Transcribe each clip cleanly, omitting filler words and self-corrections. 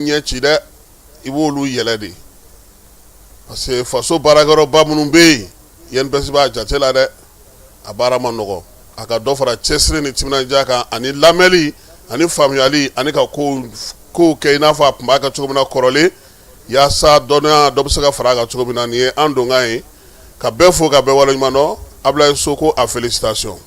ɲɛ ci dɛ i b'olu yɛlɛ de parce que faso baarakɛyɔrɔba minnu bɛ yen INPS b'a jate la dɛ a baara ma nɔgɔ a ka dɔ fara cɛsiri ni timinandiya kan ani lamɛnli ani faamuyali ani ka kow kɛ i n'a fɔ a tun b'a kɛ cogo min na kɔrɔlen yaasa dɔnniya dɔ bɛ se ka fara a kan cogo min na nin ye an donkan ye ka bɛɛ fo ka bɛɛ waleɲuman dɔn Ablaye Soko a félicitations.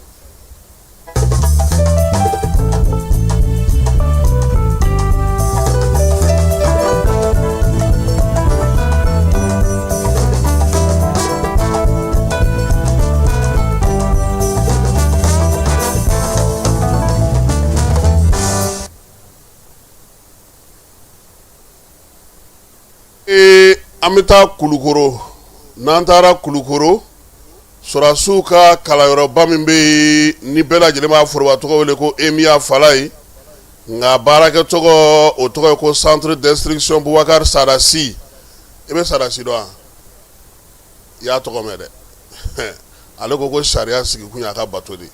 An bɛ taa Kulukoro n'an taara Kulukoro sɔrɔdasiw ka kalanyɔrɔba min bɛ yen ni bɛɛ lajɛlen b'a foroba tɔgɔ wele ko Emiya Falaye nka baarakɛ tɔgɔ o tɔgɔ ye ko centre d'instruction Boubacar Sadasi i bɛ Sadasi dɔn wa i y'a tɔgɔ mɛn dɛ ale ko sariya sigi kun y'a ka bato de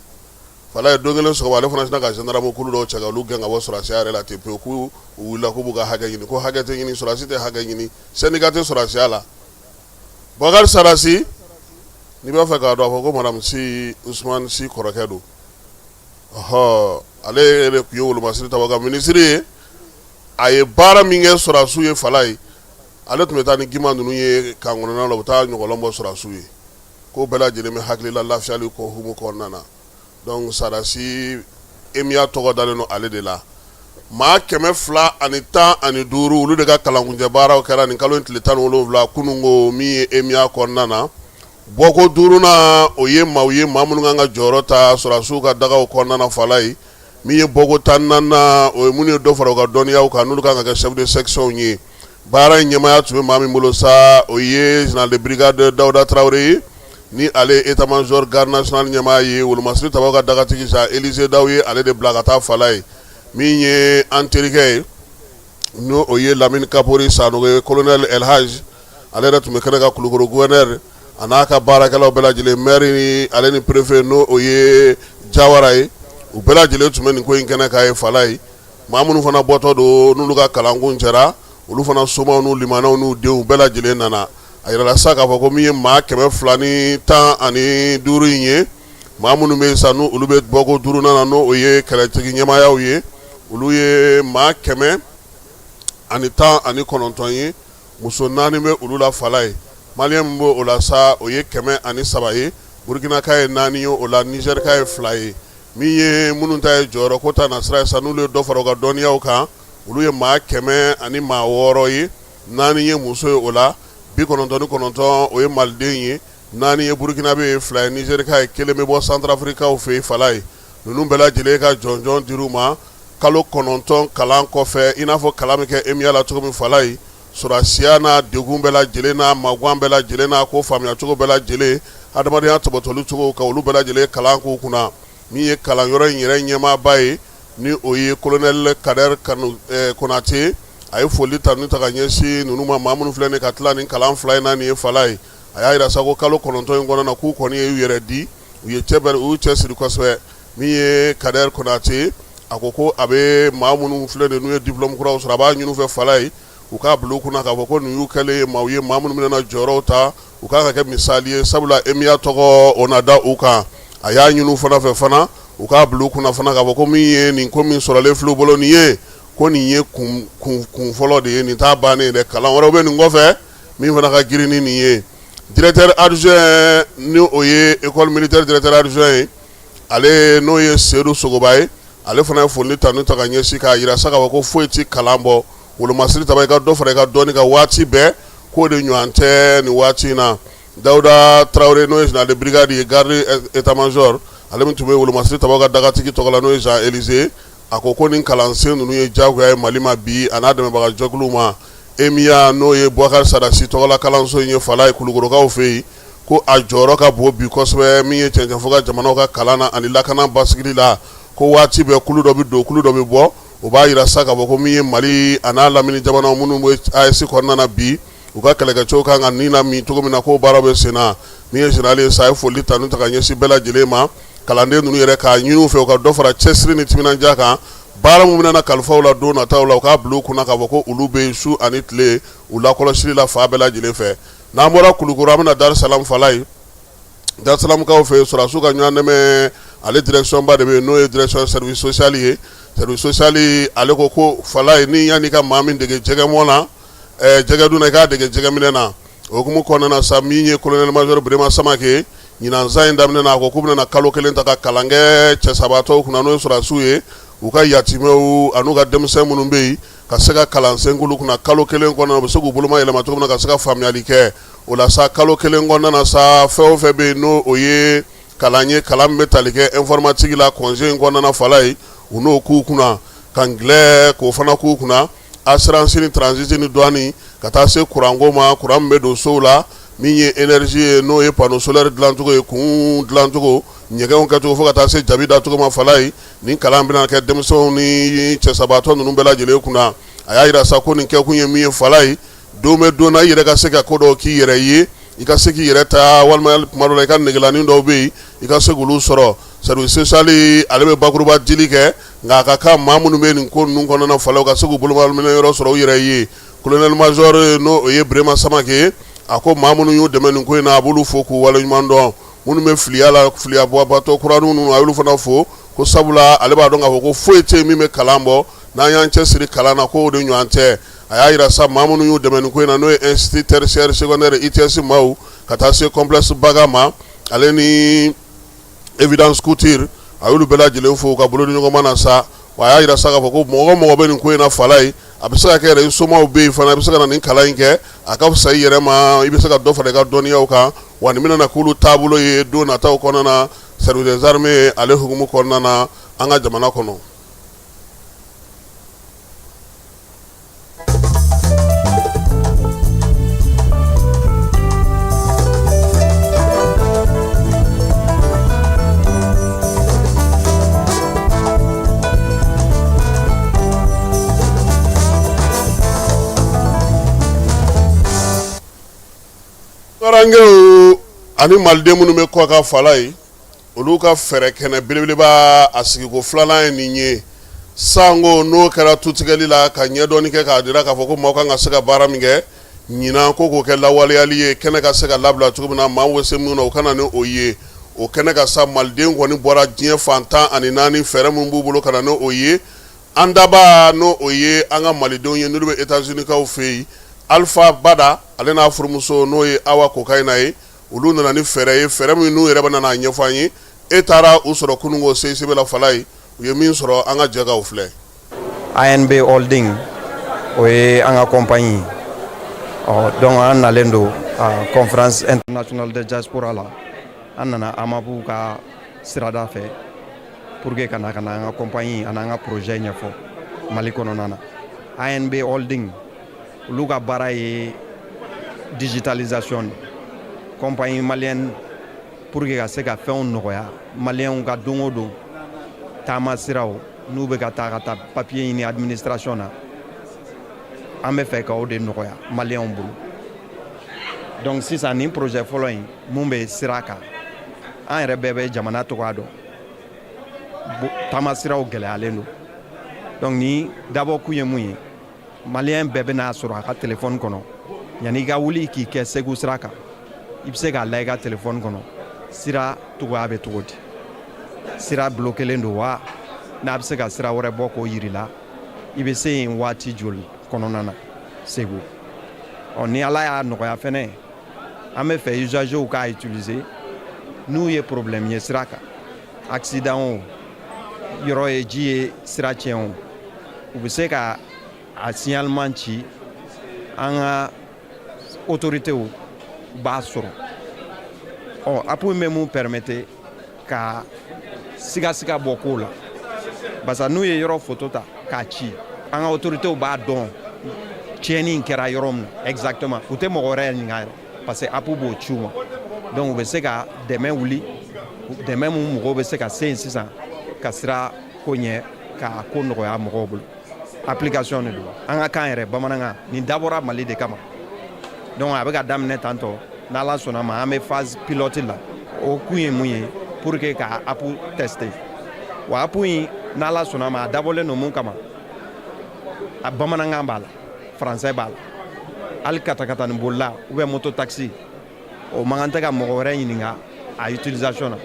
Falaye don kelen sɔgɔma ale fana sina ka gendarme kulu dɔw cɛ ka olu gɛn ka bɔ sɔrɔdasiya yɛrɛ la ten pewu k'u wulila k'u b'u ka hakɛ ɲini ko hakɛ tɛ ɲini sɔrɔdasi tɛ hakɛ ɲini syndicat tɛ sɔrɔdasiya la Boubacar Sadasi n'i b'a fɛ k'a dɔn a fɔ ko madame Si Ousmane Si kɔrɔkɛ don ale yɛrɛ tun ye Wolomasiri Tabako ka minisiri ye a ye baara min kɛ sɔrɔdasiw ye Falaye ale tun bɛ taa ni gima ninnu ye kan kɔnɔna la u bɛ taa ɲɔgɔlɔn bɔ sɔrɔdasiw ye ko bɛɛ lajɛlen bɛ hakilila lafiyali ko hukumu kɔnɔna na donc Sadasi Emiya tɔgɔ dalen don ale de la maa 215 olu de ka kalankuncɛ baaraw kɛra nin kalo in tile 17 kunungo min ye Emiya kɔnɔna na bɔko 5nan o ye maaw ye maa minnu kan ka jɔyɔrɔ ta sɔrɔdasiw ka dagaw kɔnɔna na Falaye min ye bɔko 14nan o ye minnu ye dɔ fara u ka dɔnniyaw kan n'olu kan ka kɛ chef de section ye baara in ɲɛmaya tun bɛ maa min bolo sa o ye général de brigade Dawuda Traoré ye ni ale état major garde national ɲɛmaa ye Wolomasiri Tabako ka dagatigi sa Élisée Daw ye ale de bila ka taa Falaye min ye an terikɛ ye n'o o ye Lamine Kapori Sanogo ye colonel El Hadj ale yɛrɛ tun bɛ kɛnɛ ka Kulukoro gouverneur a n'a ka baarakɛlaw bɛɛ lajɛlen maire ni ale ni préfet n'o o ye Jawara ye u bɛɛ lajɛlen tun bɛ nin ko in kɛnɛ k'a ye Falaye maa minnu fana bɔtɔ don n'olu ka kalankun cɛra olu fana somaw n'u limanaw n'u denw bɛɛ lajɛlen nana a yirala sa k'a fɔ ko min ye maa 215 in ye maa minnu bɛ yen sa n'olu bɛ bɔko 5nan na n'o o ye kɛlɛtigi ɲɛmaayaw ye olu ye maa 119 ye muso 4 bɛ olu la Falaye maliyɛn min b'o la sa o ye 103 ye Burkina ka ye 4 ye o la Niger ka ye 2 ye min ye minnu ta ye jɔyɔrɔ ko ta nasira ye sa n'olu ye dɔ fara u ka dɔnniyaw kan olu ye maa 106 ye 4 ye muso ye o la 99 o ye maliden ye 4 ye Burkina bɛ ye 2 ye Niger ka ye 1 bɛ bɔ Centrafricaw fɛ yen Falaye ninnu bɛɛ lajɛlen ka jɔnjɔn dir'u ma kalo 9 kalan kɔfɛ i n'a fɔ kalan min kɛ Emiya la cogo min Falaye sɔrɔdasiya n'a degun bɛɛ lajɛlen n'a magan bɛɛ lajɛlen n'a ko faamuya cogo bɛɛ lajɛlen adamadenya tɔbɔtɔli cogo ka olu bɛɛ lajɛlen kalan k'u kunna min ye kalanyɔrɔ in yɛrɛ ɲɛmaaba ye ni o ye colonel Kader Konate a ye foli ta n'u ta ka ɲɛsin ninnu ma maa minnu filɛ nin ka tila nin kalan 2 in na nin ye Falaye a y'a jira sa ko kalo 9 in kɔnɔna na k'u kɔni ye u yɛrɛ di u ye cɛ siri kosɛbɛ min ye Kader Konate a ko a bɛ maa minnu filɛ nin n'u ye diplôme kuraw sɔrɔ a b'a ɲini u fɛ Falaye u k'a bila u kunna k'a fɔ ko nin y'u kɛlen ye maa ye maa minnu bɛna jɔyɔrɔw ta u kan ka kɛ misali ye sabula Emiya tɔgɔ o na da u kan a y'a ɲini u fana fɛ fana u k'a bila u kunna fana k'a fɔ ko min ye nin ko min sɔrɔlen filɛ u bolo nin ye ko nin ye kun fɔlɔ de ye nin t'a bannen dɛ kalan wɛrɛw bɛ nin kɔfɛ min fana ka girin ni nin ye directeur adjoint ni o ye école militaire directeur adjoint ye ale n'o ye Seydou Sogoba ye ale fana ye foli ta n'u ta ka ɲɛsin k'a yira sa k'a fɔ ko foyi ti kalan bɔ Wolomasiri Tabako i ka dɔ fara i ka dɔnni ka waati bɛɛ k'o de ɲɔgɔn tɛ nin waati in na Dawuda Traoré n'o ye général de brigade ye garde état major ale min tun bɛ Wolomasiri Tabako ka dagatigi tɔgɔ la n'o ye Jean Élisée a ko ni kalansen ninnu ye diyagoya ye Mali ma bi a n'a dɛmɛbaga jɛkuluw ma Emiya n'o ye Boubacar Sadasi tɔgɔla kalanso in ye Falaye Kulukorokaw fɛ yen ko a jɔyɔrɔ ka bon bi kosɛbɛ min ye cɛncɛn fɔ ka jamanaw ka kalan na ani lakana basigili la ko waati bɛɛ kulu dɔ bɛ don kulu dɔ bɛ bɔ o b'a yira sa k'a fɔ ko min ye Mali a n'a lamini jamanaw minnu bɛ AES kɔnɔna na bi u ka kɛlɛkɛcɛw kan ka nin lamini cogo min na k'o baara bɛ sen na min ye général ye sa a ye foli ta n'u ta ka ɲɛsin bɛɛ lajɛlen ma kalanden ninnu yɛrɛ k'a ɲini u fɛ u ka dɔ fara cɛsiri ni timinandiya kan baara mun bɛna kalifaw la don nataw la u k'a bila u kunna k'a fɔ ko olu bɛ su ani tile u lakɔlɔsili la fa bɛɛ lajɛlen fɛ n'an bɔra Kulukoro an bɛna Darusalam fala ye Darusalamkaw fɛ sɔrɔdasiw ka ɲɔgɔn dɛmɛ ale direction ba de bɛ yen n'o ye direction service social ye service social ale ko fala ye ni yanni ka maa min dege jɛgɛmɔ na jɛgɛ dun na i k'a dege jɛgɛminɛ na o hukumu kɔnɔna na sa min ye colonel major Birema Samake ɲinan in daminɛ na a ko k'u bɛna kalo kelen ta ka kalan kɛ cɛsabaatɔw kunna n'o ye sɔrɔdasiw ye u ka yatimɛw an'u ka denmisɛn minnu bɛ yen ka se ka kalansen k'olu kunna kalo kelen kɔnɔna u bɛ se k'u boloma yɛlɛma cogo min na ka se ka faamuyali kɛ o la sa kalo kelen kɔnɔna na sa fɛn o fɛn bɛ yen n'o o ye kalan ye kalan min bɛ tali kɛ informatique la congé in kɔnɔna fala ye u n'o k'u kunna k'anglais k'o fana k'u kunna assurance ni transit ni douane ka taa se kuranko ma kuran min bɛ don sow la min ye énergie ye n'o ye panneau solaire dilancogo ye kun dilancogo ɲɛgɛnw kɛcogo fo ka taa se jabi dacogo ma fala ye nin kalan bɛna kɛ denmisɛnw ni cɛsabaatɔ ninnu bɛɛ lajɛlen kunna a y'a yira sa ko nin kɛkun ye min ye fala ye don bɛ don na i yɛrɛ ka se ka ko dɔw k'i yɛrɛ ye i ka se k'i yɛrɛ ta walima tuma dɔ la i ka negelanin dɔw bɛ yen i ka se k'olu sɔrɔ service social ale bɛ bakuruba dili kɛ nka a ka kan maa minnu bɛ nin ko ninnu kɔnɔna fala u ka se k'u bolominɛ yɔrɔ sɔrɔ u yɛrɛ ye colonel major n'o o ye Birema Samake ye a ko maa minnu y'u dɛmɛ nin ko in na a b'olu fo k'u waleɲuman dɔn minnu bɛ filiya la filiya bɔbatɔ kuranin ninnu a y'olu fana fo ko sabula ale b'a dɔn k'a fɔ ko foyi tɛ yen min bɛ kalan bɔ n'an y'an cɛsiri kalan na ko o de ɲɔgɔn tɛ a y'a yira sa maa minnu y'u dɛmɛ nin ko in na n'o ye institut tertiaire secondaire ITS maaw ka taa se complexe baga ma ale ni évidence couture a y'olu bɛɛ lajɛlen fo ka bolo di ɲɔgɔn ma na sa wa a y'a yira sa k'a fɔ ko mɔgɔ mɔgɔ bɛ nin ko in na fala ye a bɛ se ka kɛ yɛrɛ i somaw bɛ yen fana i bɛ se ka na nin kalan in kɛ a ka fisa i yɛrɛ ma i bɛ se ka dɔ fara i ka dɔnniyaw kan wa nin bɛna na k'olu taabolo ye don nataw kɔnɔna na service des armées ale hukumu kɔnɔna na an ka jamana kɔnɔ. Garangew ani maliden minnu bɛ kɔ ka fala ye olu ka fɛɛrɛ kɛnɛ belebeleba a sigiko filanan ye nin ye sango n'o kɛra tutigɛli la ka ɲɛdɔnni kɛ k'a dira k'a fɔ ko maaw kan ka se ka baara min kɛ ɲinan ko k'o kɛ lawaleyali ye kɛnɛ ka se ka labila cogo min na maa wese minnu na o ka na ni o ye o kɛnɛ ka sa maliden kɔni bɔra diɲɛ fantan ani naani fɛɛrɛ minnu b'u bolo ka na ni o ye an daba n'o o ye an ka malidenw ye n'olu bɛ États-Unis kaw fɛ yen Alpha Bada ale n'a furumuso n'o ye Awa Kokayina ye olu nana ni fɛɛrɛ ye fɛɛrɛ min n'u yɛrɛ bɛ nana ɲɛfɔ an ye e taara u sɔrɔ kununko CICB la fala ye u ye min sɔrɔ an ka jɛ ka o filɛ. ANB Holding o ye an ka compagnie donc an nalen don conférence internationale de diaspora la an nana AMAPU ka sirada fɛ pour que ka na an ka compagnie ani an ka projet ɲɛfɔ Mali kɔnɔna na. ANB Holding olu ka baara ye digitalisation compagnie malienne pour que ka se ka fɛnw nɔgɔya maliyɛnw ka don o don taama siraw n'u bɛ ka taa papier ɲini administration na an bɛ fɛ ka o de nɔgɔya maliyɛnw bolo donc sisan nin projet fɔlɔ in mun bɛ sira kan an yɛrɛ bɛɛ bɛ jamana tɔgɔ dɔn taama siraw gɛlɛyalen don donc ni dabɔ kun ye mun ye maliyɛn bɛɛ bɛna sɔrɔ a ka téléphone kɔnɔ yanni i ka wuli k'i kɛ segu sira kan i bɛ se k'a layɛ i ka téléphone kɔnɔ sira togoya bɛ cogo di sira bloquelen don wa n'a bɛ se ka sira wɛrɛ bɔ k'o yiri la i bɛ se yen waati joli kɔnɔna na segu ni ala y'a nɔgɔya fɛnɛ an bɛ fɛ usagers k'a utiliser n'u ye problème ye sira kan accident o yɔrɔ ye ji ye sira tiɲɛ o u bɛ se ka a signalement ci an ka autorités b'a sɔrɔ appui bɛ mun permettre ka siga bɔ kow la parce que n'u ye yɔrɔ photo ta k'a ci an ka autorités b'a dɔn tiɲɛni in kɛra yɔrɔ min na exactement u tɛ mɔgɔ wɛrɛ ɲininka parce que appui b'o ci u ma donc u bɛ se ka dɛmɛ wuli dɛmɛ mun mɔgɔw bɛ se ka se yen sisan ka sira ko ɲɛ ka ko nɔgɔya mɔgɔw bolo application de don an ka kan yɛrɛ bamanankan nin dabɔra Mali de kama donc a bɛ ka daminɛ tantɔ n'Ala sɔnna ma an bɛ phase pilote la o kun ye mun ye pour que ka appui tester wa appui n'ala sɔnna ma a dabɔlen don mun kama a bamanankan b'a la français b'a la hali katakatani bolila ou bien moto taxi o man kan tɛ ka mɔgɔ wɛrɛ ɲininka a utilisation na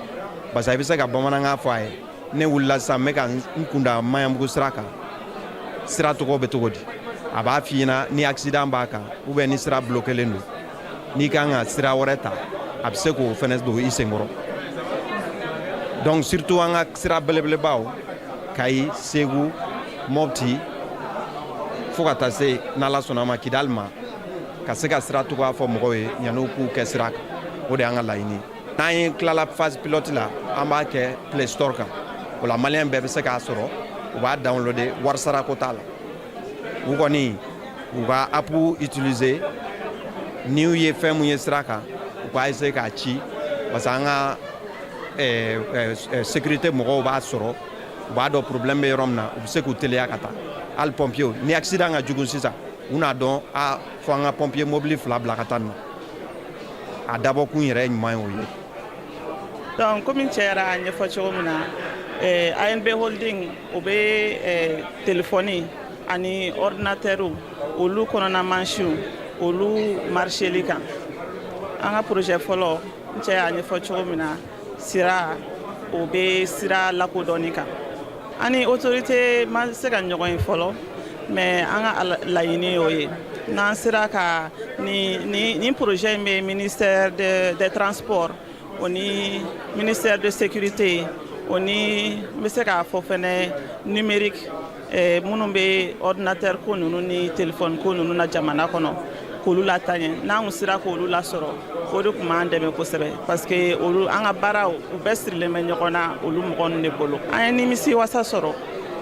parce que i bɛ se ka bamanankan fɔ a ye ne wulila sisan n bɛ ka n kunda Maɲanbugu sira kan sira tɔgɔ bɛ cogo di a b'a f'i ɲɛna ni accident b'a kan ou bien ni sira bloquelen don n'i kan ka sira wɛrɛ ta a bɛ se k'o fɛnɛ don i senkɔrɔ donc surtout an ka sira belebelebaw Kayi Segu Mopti fo ka taa se n'Ala sɔnna ma Kidali ma ka se ka sira tɔgɔ fɔ mɔgɔw ye yan'u k'u kɛ sira kan o de y'an ka laɲini n'an ye tilala phase pilote la an b'a kɛ Play Store kan o la maliyɛn bɛɛ bɛ se k'a sɔrɔ u b'a downloader wari sarako t'a la u kɔni u ka app utiliser ni u ye fɛn mun ye sira kan u k'a essayer k'a ci parce que an ka sécurité mɔgɔw b'a sɔrɔ u b'a dɔn problème bɛ yɔrɔ min na u bɛ se k'u teliya ka taa hali pompier ni accident ka jugu sisan u n'a dɔn fo an ka pompier mobile 2 bila ka taa nin na a dabɔ kun yɛrɛ ye ɲuman ye o ye. Donc comme cɛ yɛrɛ y'a ɲɛfɔ cogo min na ANB Holding o bɛ telefɔni ani ordinateur olu kɔnɔna mansiw olu marcheli kan an ka projet fɔlɔ n cɛ y'a ɲɛfɔ cogo min na sira o bɛ sira lakodɔnni kan an ni autorité ma se ka ɲɔgɔn ye fɔlɔ mais an ka laɲini y'o ye n'an sera ka ni projet in bɛ ministère des transports o ni ministère de sécurité o ni n bɛ se k'a fɔ fɛnɛ numérique minnu bɛ ordinateur ko ninnu ni téléphone ko ninnu na jamana kɔnɔ k'olu lataɲɛ n'an sera k'olu lasɔrɔ o de tun b'an dɛmɛ kosɛbɛ parce que olu an ka baaraw u bɛɛ sirilen bɛ ɲɔgɔn na olu mɔgɔ ninnu de bolo an ye nimisi wasa sɔrɔ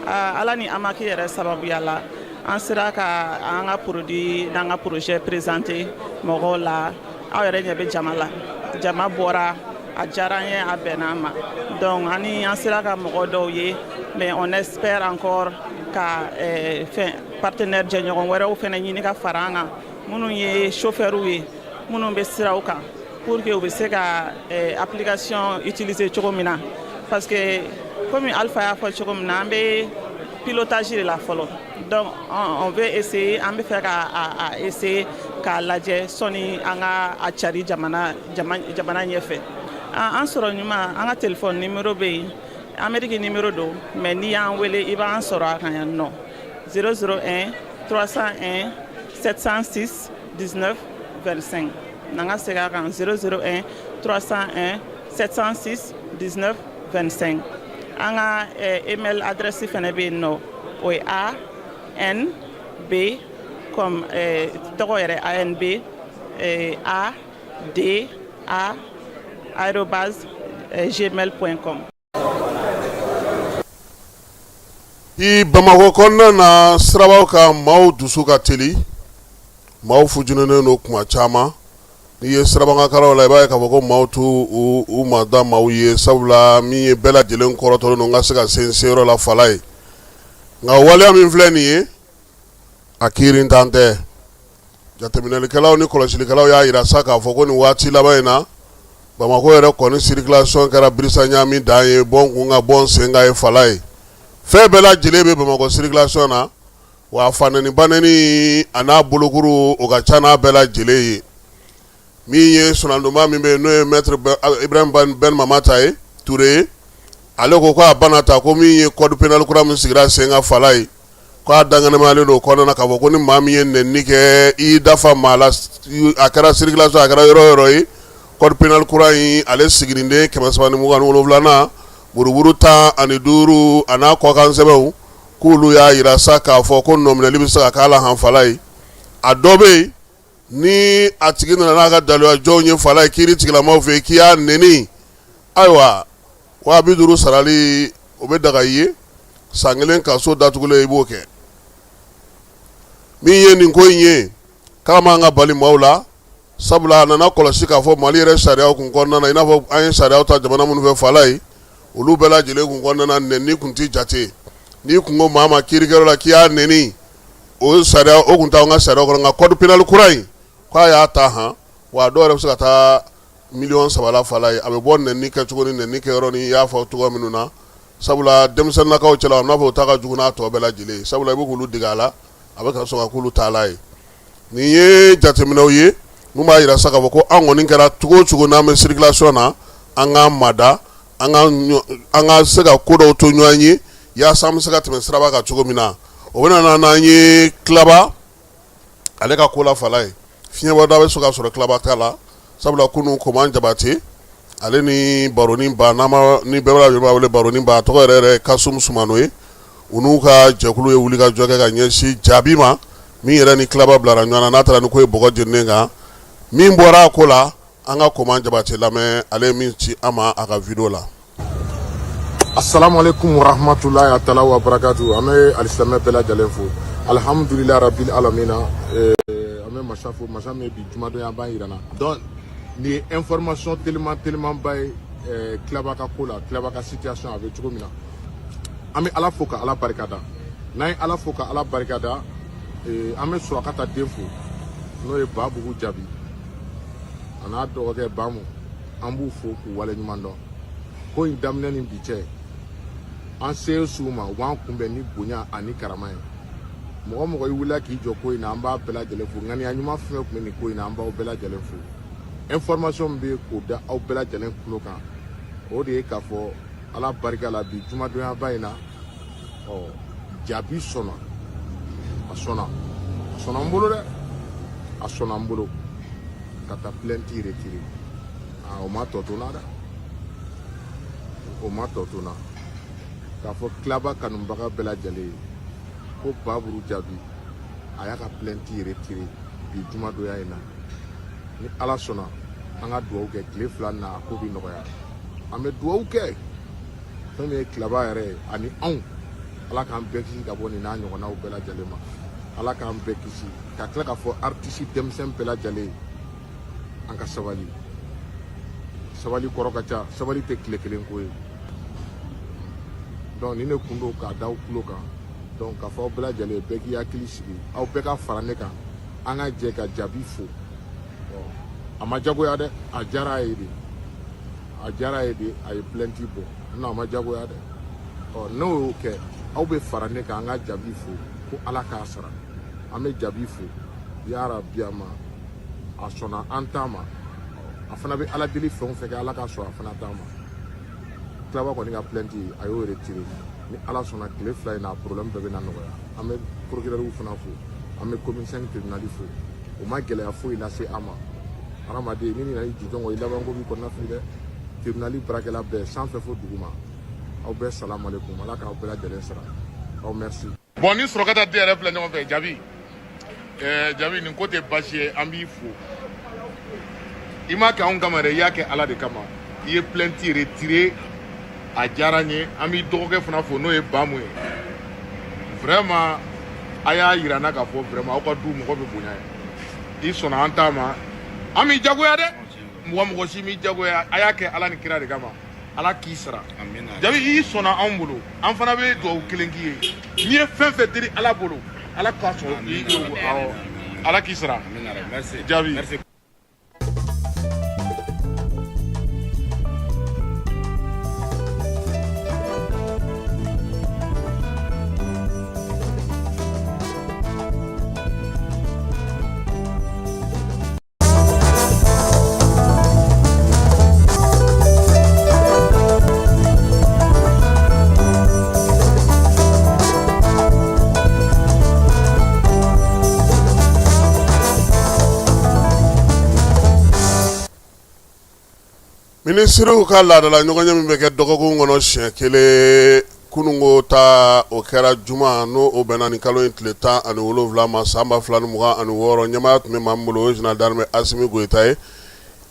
ala ni amaki yɛrɛ sababuya la an sera ka an ka produit n'an ka projet présenté mɔgɔw la aw yɛrɛ ɲɛ bɛ jama la jama bɔra a diyara an ye a bɛnna an ma donc ani an sera ka mɔgɔ dɔw ye mais on espère encore ka partenaire jɛɲɔgɔn wɛrɛw fɛnɛ ɲini ka fara an kan minnu ye chauffeurs ye minnu bɛ siraw kan pour que u bɛ se ka application utiliser cogo min na parce que comme Alpha y'a fɔ cogo min na an bɛ pilotage de la fɔlɔ donc on veut essayer an bɛ fɛ ka essayer k'a lajɛ sɔni an ka a cari jamana ɲɛfɛ an sɔrɔ ɲuman an ka téléphone numéro bɛ yen Amérique numéro don mais n'i y'an wele i b'an sɔrɔ a kan yan nɔ 001 301 706 19 25 n'an ka segin a kan 001 301 706 19 25 an ka email adresse fɛnɛ bɛ yen nɔ o ye ANB comme tɔgɔ yɛrɛ ANB ada@gmail.com. I Bamako kɔnɔna na sirabaw ka maaw dusu ka teli maaw fujunennen don kuma caman n'i ye sirabakankalaw la i b'a ye k'a fɔ ko maaw t'u u mada maaw ye sabula min ye bɛɛ lajɛlen kɔrɔtɔlen don n ka se ka se n seyɔrɔ la fala ye nka waleya min filɛ nin ye a kiirintan tɛ jateminɛlikɛlaw ni kɔlɔsilikɛlaw y'a yira sa k'a fɔ ko nin waati laban in na Bamako yɛrɛ kɔni circulation kɛra birisa ɲami dan ye bɔn kun ka bɔn sen ka ye fala ye fɛn bɛɛ lajɛlen bɛ Bamako circulation na wa fanɛni banɛni a n'a bolokuru o ka ca n'a bɛɛ lajɛlen ye min ye sunandoma min bɛ yen n'o ye maître Ibrahim Ben Mamata ye Touré ale ko k'a banna ta ko min ye code pénal kura min sigira sen ka fala ye k'a danganiyalen don o kɔnɔna na k'a fɔ ko ni maa min ye nɛnini kɛ i dafa maa la a kɛra circulation a kɛra yɔrɔ o yɔrɔ ye code pénal kura in ale sigirinden 327nan buruburu 15 a n'a kɔkan sɛbɛnw k'olu y'a yira sa k'a fɔ ko nɔminɛli bɛ se ka k'a la hanfala ye a dɔ bɛ yen ni a tigi nana n'a ka daluyajɔw ye fala ye kiiri tigilamaw fɛ k'i y'a nɛni ayiwa 50 sarali o bɛ daga i ye san kelen ka so datugulen i b'o kɛ min ye nin ko in ye k'a man ka bali maaw la sabula a nana kɔlɔsi k'a fɔ Mali yɛrɛ sariyaw kun kɔnɔna na i n'a fɔ an ye sariyaw ta jamana minnu fɛ fala ye olu bɛɛ lajɛlen kun kɔnɔna na nɛnini kun ti jate n'i kun ko maa ma kiirikɛyɔrɔ la k'i y'a nɛni o sariya o kun t'anw ka sariyaw kɔnɔ nka code pénal kura in k'a y'a ta han wa dɔw yɛrɛ bɛ se ka taa 3 millions la fala ye a bɛ bɔ nɛnini kɛcogo ni nɛnini kɛyɔrɔ ni i y'a fɔ cogoya minnu na sabula denmisɛnninnakaw cɛla a bɛna fɔ u ta ka jugu n'a tɔ bɛɛ lajɛlen sabula i bɛ k'olu dege a la a bɛ ka sɔn ka k'olu taala ye nin ye jateminɛw ye mun b'a yira sa k'a fɔ ko an kɔni kɛra cogo o cogo n'an bɛ circulation na an k'an mada an ka se ka ko dɔw to ɲɔgɔn ye yaasa an bɛ se ka tɛmɛ siraba kan cogo min na o bɛ na n'an ye tilaba ale ka ko la fala ye fiɲɛbɔda bɛ se ka sɔrɔ tilaba t'a la sabula kunun Koman Jabate ale ni baronin ba ni bɛɛ b'a wele baronin ba a tɔgɔ yɛrɛ Kasum Sumano ye u n'u ka jɛkulu ye wuli ka jɔ kɛ ka ɲɛsin jaabi ma min yɛrɛ ni tilaba bilara ɲɔgɔn na n'a taara ni ko ye bɔgɔ jeninen kan min bɔra a ko la an ka Koman Jabate lamɛn ale ye min ci an ma a ka video la. Assalamualaikum warahmatullahi taala wabarakatuh. An bɛ alisamɛ bɛɛ lajɛlen fo alhamdulilayi rabil alamina an bɛ masa fo masa min bi jumadon an b'a yira na donc nin ye information tellement ba ye tilaba ka ko la tilaba ka situation a bɛ cogo min na an bɛ ala fo ka ala barikada n'an ye ala fo ka ala barikada an bɛ Surakata den fo n'o ye Babugu Jabi a n'a dɔgɔkɛ Bamu an b'u fo k'u waleɲuman dɔn ko in daminɛ ni bi cɛ an se su ma u b'an kunbɛn ni bonya ani karama ye mɔgɔ mɔgɔ i wulila k'i jɔ ko in na an b'a bɛɛ lajɛlen fo ŋaniya ɲuman fɛn fɛn tun bɛ nin ko in na an b'aw bɛɛ lajɛlen fo information min bɛ k'o da aw bɛɛ lajɛlen tulo kan o de ye k'a fɔ ala barika la bi jumadonyaba in na Jabi sɔnna a sɔnna n bolo dɛ a sɔnna n bolo ka taa plainte retirer o ma tɔ to n na dɛ o ma tɔ to n na k'a fɔ tilaba kanubaga bɛɛ lajɛlen ye ko Baburu Jabi a y'a ka plainte retirer bi jumadonya in na ni ala sɔnna an ka dugawu kɛ tile 2 na a ko bi nɔgɔya an bɛ dugawu kɛ fɛn min ye tilaba yɛrɛ ye ani anw ala k'an bɛɛ kisi ka bɔ nin n'a ɲɔgɔnnaw bɛɛ lajɛlen ma ala k'an bɛɛ kisi ka tila k'a fɔ artiste denmisɛn bɛɛ lajɛlen an ka sabali kɔrɔ ka ca sabali tɛ tile kelen ko ye donc ni ne kun don k'a da aw tulo kan donc k'a fɔ aw bɛɛ lajɛlen bɛɛ k'i hakili sigi aw bɛɛ ka fara ne kan an ka jɛ ka Jabi fo a ma jagoya dɛ a diyara a ye de a ye plainte bɔ non a ma jagoya dɛ n'o y'o kɛ aw bɛ fara ne kan an ka Jabi fo ko ala k'a sara an bɛ Jabi fo yarabi a ma a sɔnna an ta ma a fana bɛ ala deli fɛn o fɛn kɛ ala ka sɔn a fana ta ma tilaba kɔni ka plainte a y'o retirer ni ala sɔnna tile 2 in na problème bɛɛ bɛ na nɔgɔya an bɛ procureur fana fo an bɛ commissaire tribunal fo o ma gɛlɛya foyi lase an ma hadamaden ni nana i jijɔn kɔ i laban ko b'i kɔnɔna fili dɛ tribunal baarakɛla bɛɛ sanfɛ fo duguma aw bɛɛ salamu alaikum ala k'aw bɛɛ lajɛlen sara aw merci. bon ni Surakata den yɛrɛ filɛ ɲɔgɔn fɛ Jabi nin ko tɛ baasi ye an b'i fo i m'a kɛ anw kama dɛ i y'a kɛ ala de kama i ye plainte retirer a diyara n ye an b'i dɔgɔkɛ fana fo n'o ye Bamu ye vraiment a y'a yira n na k'a fɔ vraiment aw ka du mɔgɔ bɛ bonya ye i sɔnna an ta ma an b'i jagoya dɛ mɔgɔ si m'i jagoya a y'a kɛ ala ni kira de kama ala k'i sara Jabi i sɔnna anw bolo an fana bɛ dugawu kelen k'i ye n'i ye fɛn fɛn deli ala bolo ala k'a sɔrɔ i ala k'i sara Jabi. Minisiriw ka laadala ɲɔgɔnye min bɛ kɛ dɔgɔkun kɔnɔ siɲɛ kelen kununko ta o kɛra juma n'o o bɛnna ni kalo in tile 17 ma san 2026 ɲɛmaaya tun bɛ maa min bolo o ye général d'armée Asimi Goyita ye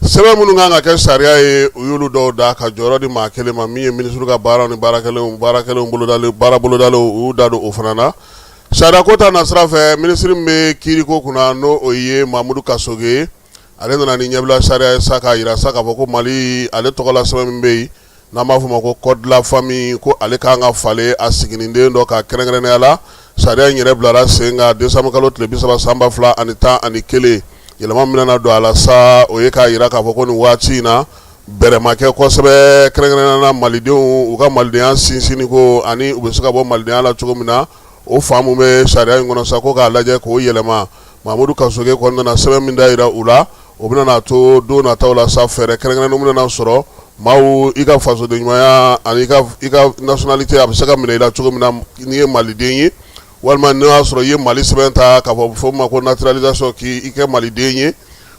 sɛbɛn minnu kan ka kɛ sariya ye u y'olu dɔw da ka jɔyɔrɔ di maa kelen ma min ye minisiriw ka baaraw ni baarakɛlenw baara bolodalen u y'u da don o fana na sariya ko ta nasira fɛ minisiri min bɛ kiiriko kunna n'o o ye Mamudu Kasoge ye ale nana ni ɲɛbila sariya ye sa k'a yira sa k'a fɔ ko Mali ale tɔgɔla sɛbɛn min bɛ yen n'an b'a fɔ ma ko code de la famille ko ale kan ka falen a siginiden dɔ ka kɛrɛnkɛrɛnnenya la sariya in yɛrɛ bilara sen kan décembre kalo tile 30 san 2011 yɛlɛma min nana don a la sa o ye k'a yira k'a fɔ ko nin waati in na bɛrɛma kɛ kosɛbɛ kɛrɛnkɛrɛnnena malidenw u ka malidenya sinsinni ko ani u bɛ se ka bɔ malidenya la cogo min na o faamu bɛ sariya in kɔnɔ sa ko k'a lajɛ k'o yɛlɛma Mahamudu Kasoge kɔnɔna na sɛbɛn min da yira u la o bɛna n'a to don nataw la sa fɛɛrɛ kɛrɛnkɛrɛnnenw bɛna sɔrɔ maaw i ka fasoden ɲumanya ani i ka nationalité a bɛ se ka minɛ i la cogo min na n'i ye maliden ye walima n'o y'a sɔrɔ i ye Mali sɛbɛn ta k'a fɔ fɔ ma ko naturalisation k'i kɛ maliden ye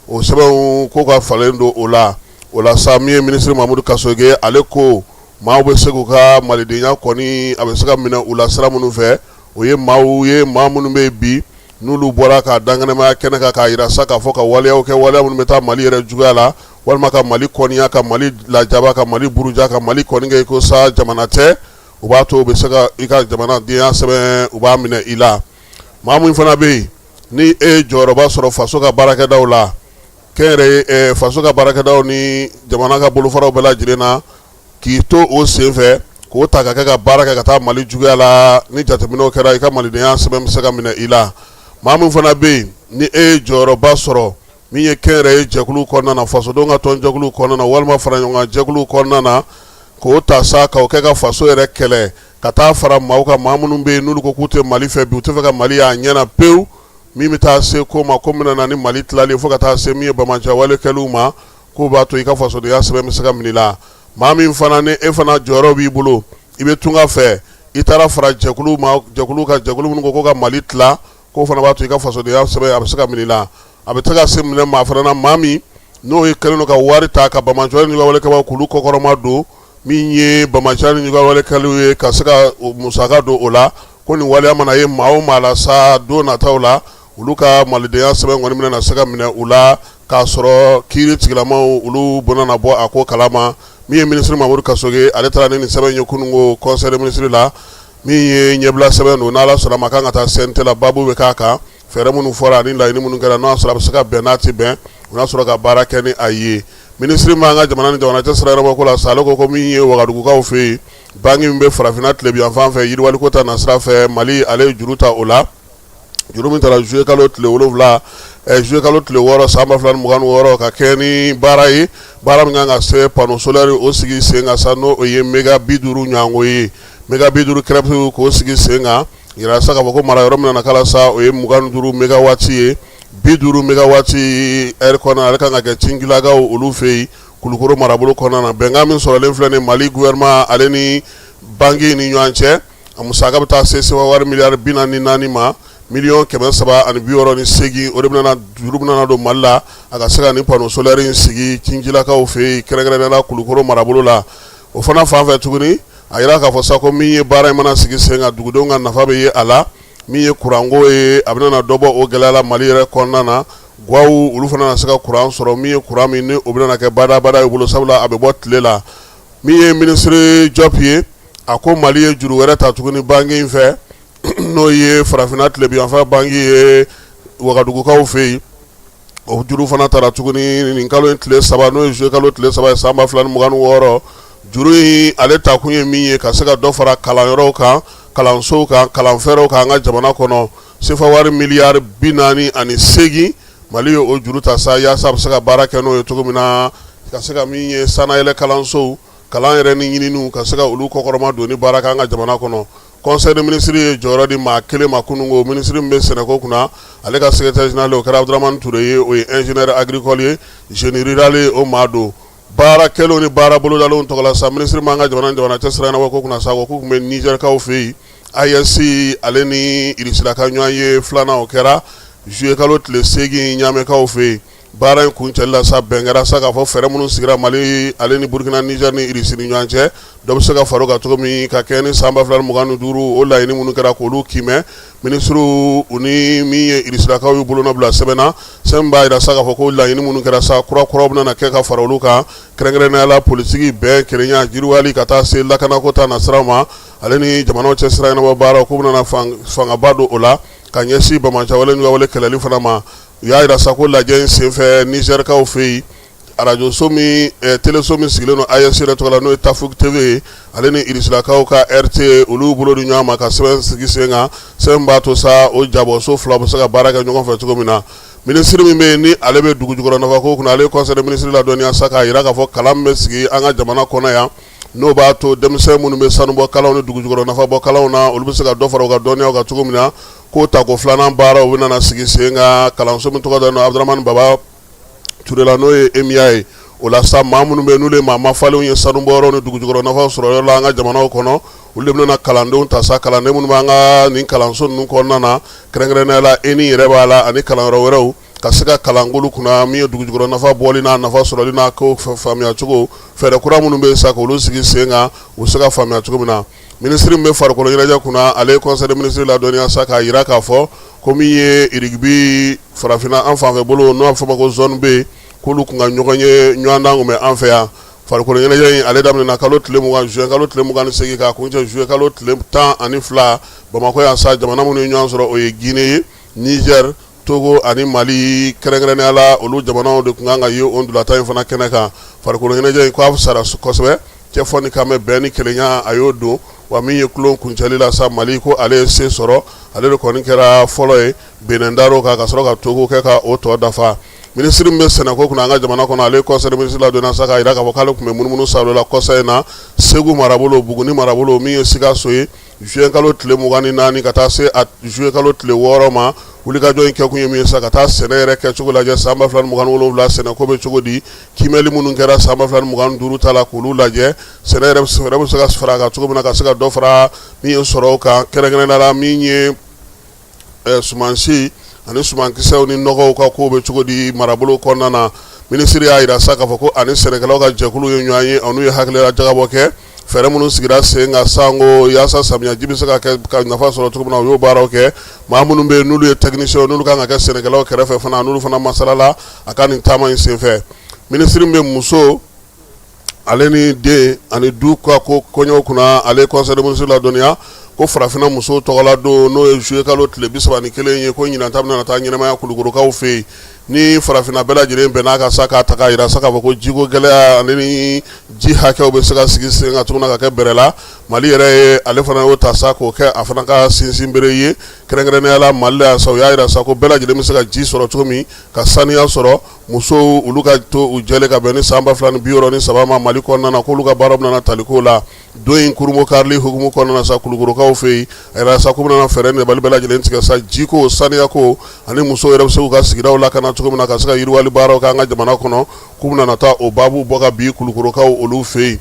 o sɛbɛnw ko ka falen don o la sa min ye ministre Mahamudu Kasoge ale ko maaw bɛ se k'u ka malidenya kɔni a bɛ se ka minɛ u la sira minnu fɛ o ye maaw ye maa minnu bɛ bi n'olu bɔra ka danganamaya kɛnɛ kan k'a yira sa k'a fɔ ka waleyaw kɛ waleya minnu bɛ taa Mali yɛrɛ juguya la walima ka Mali kɔniya ka Mali lajaba ka Mali buruja ka Mali kɔni kɛ ko sa jamana tɛ u b'a to u bɛ se ka i ka jamanadenya sɛbɛn u b'a minɛ i la maa min fana bɛ yen ni e ye jɔyɔrɔba sɔrɔ faso ka baarakɛdaw la kɛnyɛrɛye faso ka baarakɛdaw ni jamana ka bolofaraw bɛɛ lajɛlen na k'i to o sen fɛ k'o ta ka kɛ ka baara kɛ ka taa Mali juguya la ni jateminɛw kɛra i ka malidenya sɛbɛn bɛ se ka minɛ i la maa min fana bɛ yen ni e ye jɔyɔrɔba sɔrɔ min ye kɛnyɛrɛye jɛkulu kɔnɔna na fasodenw ka tɔnjɛkulu kɔnɔna na walima faraɲɔgɔnkan jɛkulu kɔnɔna na k'o ta sa k'o kɛ ka faso yɛrɛ kɛlɛ ka taa fara maaw kan maa minnu bɛ yen n'olu ko k'u tɛ Mali fɛ bi u tɛ fɛ ka Mali y'a ɲɛna pewu min bɛ taa se ko ma ko min na ni Mali tilalen fo ka taa se min ye bamaja walekɛliw ma k'o b'a to i ka fasodenya sɛbɛn bɛ se ka minɛ i la maa min fana ni e fana jɔyɔrɔ b'i bolo i bɛ tunga fɛ i taara fara jɛkulu minnu ko ko ka Mali tila k'o fana b'a to i ka fasodenya sɛbɛn a bɛ se ka minɛ i la a bɛ se ka se minɛ maa fana na maa min n'o ye kɛlen don ka wari ta ka bamaja ni walekɛlaw k'olu kɔkɔrɔma don min ye bamaja ni walekɛliw ye ka se ka musaka don o la ko nin waleya mana ye maa o maa la sa don nataw la olu ka malidenya sɛbɛn kɔni bɛna se ka minɛ u la k'a sɔrɔ kiiri tigilamaw olu bɔnna na bɔ a ko kalama min ye ministre Mahamudu Kasoge ale taara ni nin sɛbɛn ye kunungo conseil des ministres la min ye ɲɛbila sɛbɛn don n'ala sɔnna ma kan ka taa CNT la baabu bɛ k'a kan fɛɛrɛ minnu fɔra ani laɲini minnu kɛra n'o y'a sɔrɔ a bɛ se ka bɛn n'a tɛ bɛn o y'a sɔrɔ ka baara kɛ ni a ye ministre ma an ka jamana ni jamana cɛ sira yɛrɛbɔ ko la sa ale ko min ye Wagadugukaw fɛ yen banki min bɛ farafinna tilebiyan fan fɛ yiriwaliko ta na sira fɛ Mali ale ye juru ta o la juru min taara juillet kalo tile 7 juillet kalo tile 6 san 2026 ka kɛ ni baara ye baara min kan ka se panneau solaire o sigi sen kan sa n'o ye méga 50 ɲɔgɔnko ye méga 50 kɛrɛfɛ k'o sigi sen kan yira sa k'a fɔ ko mara yɔrɔ min na kala sa o ye 25 mégawati ye 50 mégawati heure kɔnɔna ale kan ka kɛ Cingilakaw olu fɛ yen Kulukoro marabolo kɔnɔna na bɛnkan min sɔrɔlen filɛ nin Mali gouvernement ale ni banki ni ɲɔgɔn cɛ a musaka bɛ taa se wari miliyari 44 ma miliyɔn 368 o de bɛna juru bɛna don Mali la a ka se ka ni panneau solaire in sigi Cingilakaw fɛ yen kɛrɛnkɛrɛnnenya Kulukoro marabolo la o fana fan fɛ tuguni a yira k'a fɔ sa ko min ye baara in mana sigi sen kan dugudenw ka nafa bɛ ye a la min ye kuranko ye a bɛna dɔ bɔ o gɛlɛya la Mali yɛrɛ kɔnɔna na guwaw olu fana na se ka kuran sɔrɔ min ye kuran min ni o bɛna kɛ badabada ye bolo sabula a bɛ bɔ tile la min ye ministre Diop ye a ko Mali ye juru wɛrɛ ta tuguni banki in fɛ n'o ye farafinna tilebiyanfan banki ye Wagadugukaw fɛ yen o juru fana taara tuguni nin kalo in tile 3 n'o ye juillet kalo tile 3 ye san 2026 juru in ale ta kun ye min ye ka se ka dɔ fara kalanyɔrɔw kan kalansow kan kalanfɛɛrɛw kan an ka jamana kɔnɔ sefa wari miliyari 48 Mali ye o juru ta sa yaasa a bɛ se ka baara kɛ n'o ye cogo min na ka se ka min ye sanayɛlɛ kalansow kalan yɛrɛ ni ɲininiw ka se ka olu kɔkɔrɔma don ni baara kɛ an ka jamana kɔnɔ conseil des ministres ye jɔyɔrɔ di maa kelen ma kunungo ministre min bɛ sɛnɛko kunna ale ka secrétaire général o kɛra Abdramane Touré ye o ye ingénieur agricole ye génie rural ye o maa don baara kɛlenw ni baara bolodalenw tɔgɔ la sa ministre ma an ka jamana cɛ sira ɲɛnabɔ ko kunna sa ko tun bɛ Nigerkaw fɛ yen AES ale ni Irisilaka ɲɔgɔn ye filanan o kɛra juillet kalo tile 8 Ɲamɛkaw fɛ yen baara in kuncɛli la sa bɛn kɛra sa k'a fɔ fɛɛrɛ minnu sigira Mali ale ni Burkina Niger ni Irisi ni ɲɔgɔn cɛ dɔ bɛ se ka far'o kan cogo min ka kɛ ni san 2025 o laɲini minnu kɛra k'olu kimɛ ministre u ni min ye Irisilakaw y'u bolonɔ bila sɛbɛn na sɛbɛn b'a jira sa k'a fɔ ko laɲini minnu kɛra sa kura bɛna kɛ ka fara olu kan kɛrɛnkɛrɛnnenya la politique bɛn kelenya jiriwali ka taa se lakanako ta na sira ma ale ni jamanaw cɛ sira ɲɛnabɔ baaraw k'u bɛna fangaba don o la ka ɲɛsin bamaja wale kɛlɛli fana ma u y'a jira sa ko lajɛ in senfɛ Nigerkaw fɛ yen radio so min téléso min sigilen don AES yɛrɛ tɔgɔ la n'o ye Tafuk TV ale ni Irisilakaw ka RT olu bolo di ɲɔgɔn ma ka sɛbɛn sigi sen kan sɛbɛn b'a to sa o jabɔso fila bɛ se ka baara kɛ ɲɔgɔn fɛ cogo min na ministre min be ni ale be dugu jukɔrɔ nafa ko kunna ale conseil des ministres la dɔnniya sa k'a yira k'a fɔ kalan bɛ sigi an ka jamana kɔnɔ yan n'o b'a to denmisɛn minnu bɛ sanubɔ kalanw ni dugu jukɔrɔ nafa bɔ kalanw na olu bɛ se ka dɔ fara u ka dɔnniyaw kan cogo min na k'o ta ko filanan baaraw u bɛ nana sigi sen kan kalanso min tɔgɔ dalen don Abdramani Baba Ture la n'o ye EMIA ye o la sa maa minnu bɛ n'olu ye maa mafalenw ye sanubɔyɔrɔ ni dugu jukɔrɔ nafa sɔrɔ yɔrɔ la an ka jamanaw kɔnɔ olu de bɛna kalandenw ta sa kalanden minnu b'an ka nin kalanso ninnu kɔnɔna na kɛrɛnkɛrɛnnenya la ENI yɛrɛ b'a la ani kalanyɔrɔ wɛrɛw ka se ka kalangolu kunna min ye dugu jukɔrɔ nafa bɔli n'a nafa sɔrɔli n'a ko faamuya cogo fɛɛrɛ kura minnu bɛ sa k'olu sigi sen kan u se ka faamuya cogo min na minisiri min bɛ farikolo ɲɛnajɛ kunna ale conseil des ministres la dɔnniya sa k'a yira k'a fɔ ko min ye irigibi farafinna an fanfɛ bolo n'o b'a fɔ ma ko zone B k'olu kun ka ɲɔgɔn ye ɲɔgɔn dan kun bɛ an fɛ yan farikolo ɲɛnajɛ in ale daminɛna kalo tile 20 juin kalo tile 28 k'a kuncɛ juillet kalo tile 12 Bamakɔ yan sa jamana minnu ye ɲɔgɔn sɔrɔ o ye Guinée ye Niger Togo ani Mali kɛrɛnkɛrɛnnenya la olu jamanaw de kun kan ka ye o ndulata in fana kɛnɛ kan farikolo ɲɛnajɛ in ko a fisara kosɛbɛ cɛ fɔ ni kan bɛ bɛn ni kelenya a y'o don wa min ye kulon kuncɛli la sa Mali ko ale ye se sɔrɔ ale de kɔni kɛra fɔlɔ ye Benin dar'o kan ka sɔrɔ ka Togo kɛ ka o tɔ dafa ministre min bɛ sɛnɛko kunna an ka jamana kɔnɔ ale conseil des ministres la dɔnniya sa k'a yira k'a fɔ k'ale tun bɛ munumunu sa la kɔsa in na Segu marabolo Buguni marabolo min ye Sikaso ye juin kalo tile 24 ka taa se juin kalo tile 6 ma wulikajɔ in kɛ kun ye min ye sa ka taa sɛnɛ yɛrɛ kɛcogo lajɛ san 2027 sɛnɛko bɛ cogo di kimɛli minnu kɛra san 2025 ta la k'olu lajɛ sɛnɛ yɛrɛ bɛ se ka fara kan cogo min na ka se ka dɔ fara min ye sɔrɔ o kan kɛrɛnkɛrɛnnenya la min ye sumansi ani sumankisɛw ni nɔgɔw ka kow bɛ cogo di marabolo kɔnɔna na minisiri y'a yira sa k'a fɔ ko ani sɛnɛkɛlaw ka jɛkulu ye ɲɔgɔn ye n'u ye hakilila jagabɔ kɛ fɛɛrɛ minnu sigira sen kan sango yaasa samiyaji bɛ se ka kɛ ka nafa sɔrɔ cogo min na u y'o baaraw kɛ maa minnu bɛ yen n'olu ye technicien n'olu kan ka kɛ sɛnɛkɛlaw kɛrɛfɛ fana n'olu fana masalala a ka nin taama in senfɛ minisiri min bɛ muso ale ni den ani du ka ko kɔɲɔw kunna ale conseil des ministres la dɔnniya ko farafinna muso tɔgɔla don n'o ye juillet kalo tile 31 ye ko ɲinan ta bɛna taa ɲɛnamaya kulukorokaw fɛ yen ni farafinna bɛɛ lajɛlen bɛn'a ka sa k'a ta k'a yira sa k'a fɔ ko jiko gɛlɛya ani ni ji hakɛw bɛ se ka sigi sen kan cogo min na ka kɛ bɛrɛ la Mali yɛrɛ ye ale fana y'o ta sa k'o kɛ a fana ka sinsin bere ye kɛrɛnkɛrɛnnenya la Mali la sa u y'a yira sa ko bɛɛ lajɛlen bɛ se ka ji sɔrɔ cogo min ka saniya sɔrɔ musow olu ka to u jɛlen ka bɛn ni san 2063 ma Mali kɔnɔna na k'olu ka baaraw bɛna taliko la don in kurumo karili hukumu kɔnɔna na sa kulukorokaw fɛ yen a yɛrɛ sa ko bɛna fɛɛrɛ ni Mali bɛɛ lajɛlen tigɛ sa jiko saniyako ani musow yɛrɛ bɛ se k'u ka sigidaw lakana cogo min na ka se ka yiriwali baaraw k'an ka jamana kɔnɔ k'u bɛna taa o baabu bɔ ka bi kulukorokaw olu fɛ yen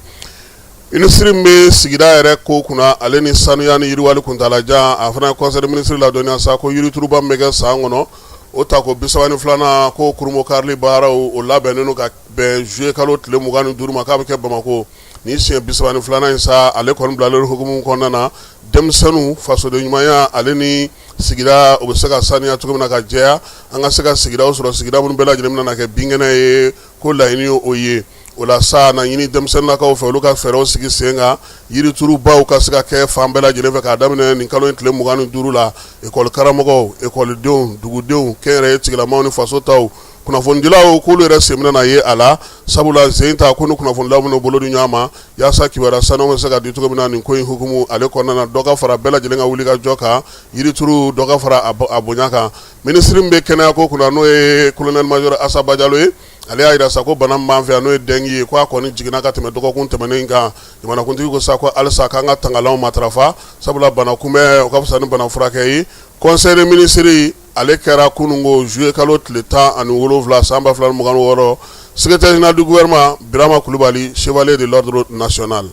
minisiri min bɛ sigida yɛrɛ ko kunna ale ni sanuya ni yiriwali kuntalajan a fana ye conseil des ministres la dɔnniya sa ko yirituruba min bɛ kɛ san kɔnɔ o ta ko 32 ko kurumo karili baaraw o labɛnnen don ka bɛn juillet kalo tile 25 ma k'a bɛ kɛ Bamakɔ ni siɲɛ 32 in sa ale kɔni bilalen hukumu kɔnɔna na denmisɛnninw fasoden ɲumanya ale ni sigida o bɛ se ka saniya cogo min na ka jɛya an ka se ka sigidaw sɔrɔ sigida minnu bɛɛ lajɛlen bɛna kɛ binkɛnɛ ye ko laɲini o ye o la sa na ɲini denmisɛnninnakaw fɛ olu ka fɛɛrɛw sigi sen kan yiriturubaw ka se ka kɛ fan bɛɛ lajɛlen fɛ k'a daminɛ nin kalo in tile 25 la ekɔli karamɔgɔw ekɔlidenw dugudenw kɛnyɛrɛye tigilamaw ni faso taw kunnafonidilaw k'olu yɛrɛ sen bɛna ye a la sabula sen ta ko ni kunnafonidilaw bɛna bolo di ɲɔgɔn ma yaasa kibaruya sanuw bɛ se ka di cogo min na nin ko in hukumu ale kɔnɔna na dɔ ka fara bɛɛ lajɛlen ka wuli ka jɔ kan yirituru dɔ ka fara a bonya kan minisiri min bɛ kɛnɛya ko kunna n'o ye colonel major Asaba Jalo ye ale y'a yira sa ko bana min b'an fɛ yan n'o ye dengue ye ko a kɔni jiginna ka tɛmɛ dɔgɔkun tɛmɛnen kan jamanakuntigi ko sa ko halisa k'an ka tangalanw matarafa sabula bana kunbɛn o ka fisa ni bana furakɛ ye conseil des ministres ale kɛra kunungo juillet kalo tile 17 san 2026 secrétaire général du gouvernement Birama Kulubali chevalier de l'ordre national.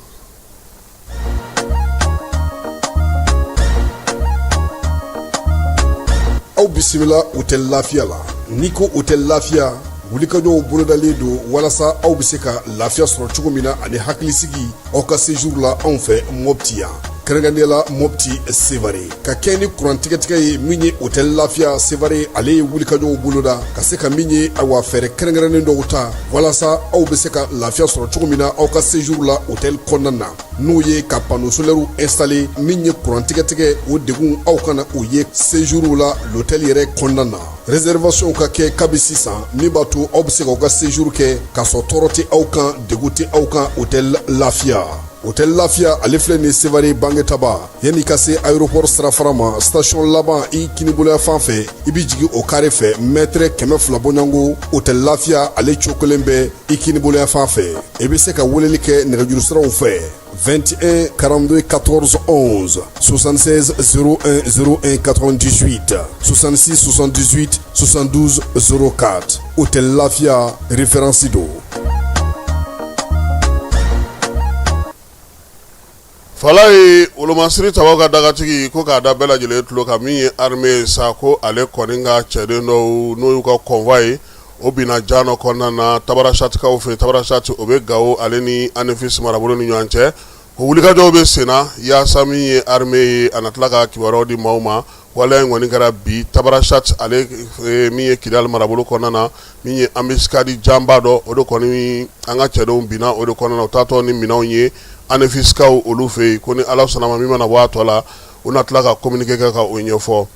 Aw bisimila hôtel Lafiya la n'i ko hôtel Lafiya wulikajɔw bolodalen don walasa aw bɛ se ka lafiya sɔrɔ cogo min na ani hakilisigi aw ka séjour la anw fɛ Mopti yan kɛrɛnkɛrɛnnenya la Mopti Sevare ka kɛ ni kurantigɛtigɛ ye min ye hôtel Lafiya Sevare ale ye wulikajɔw boloda ka se ka min ye awa fɛɛrɛ kɛrɛnkɛrɛnnen dɔw ta walasa aw bɛ se ka lafiya sɔrɔ cogo min na aw ka séjour la hôtel kɔnɔna na n'o ye ka panneau solaire installé min ye kurantigɛtigɛ o degun aw kana o ye séjour la l'hôtel yɛrɛ kɔnɔna na réservation ka kɛ kabi sisan min b'a to aw bɛ se k'aw ka séjour kɛ k'a sɔrɔ tɔɔrɔ tɛ aw kan degun tɛ aw kan hôtel Lafiya hôtel Lafia ale filɛ nin Sevare Bangetaba yanni ka se aéroport sirafara ma station laban i kiniboloya fan fɛ i bi jigi o carré fɛ mètre 200 bɔɲɔngo hôtel Lafia ale cokolen bɛ i kiniboloya fan fɛ i bɛ se ka weleli kɛ nɛgɛjuru siraw fɛ 21 42 14 11 76 01 01 98 66 78 72 04 hôtel Lafia référence do. Falai ulumasiri tawaga dagatigi ko ka da bela jele tulo ka min armée sa ko ale koninga chede no yuka convoy obina jano konna na tabarashat ka ofe tabarashat obe gawo ale ni anefis marabolo ni nyanche ko wulika jobe sena ya sami armée anatlaka kibaro di mauma wala ngoni gara bi tabarashat ale mi kidal marabolo konna na mi ambiskadi jambado odo koni anga chedo bina odo konna na tato ni minawye anefiskaw olu fe ko ni ala sanama mi mana wato la una tlaka communiquer ka o nyefo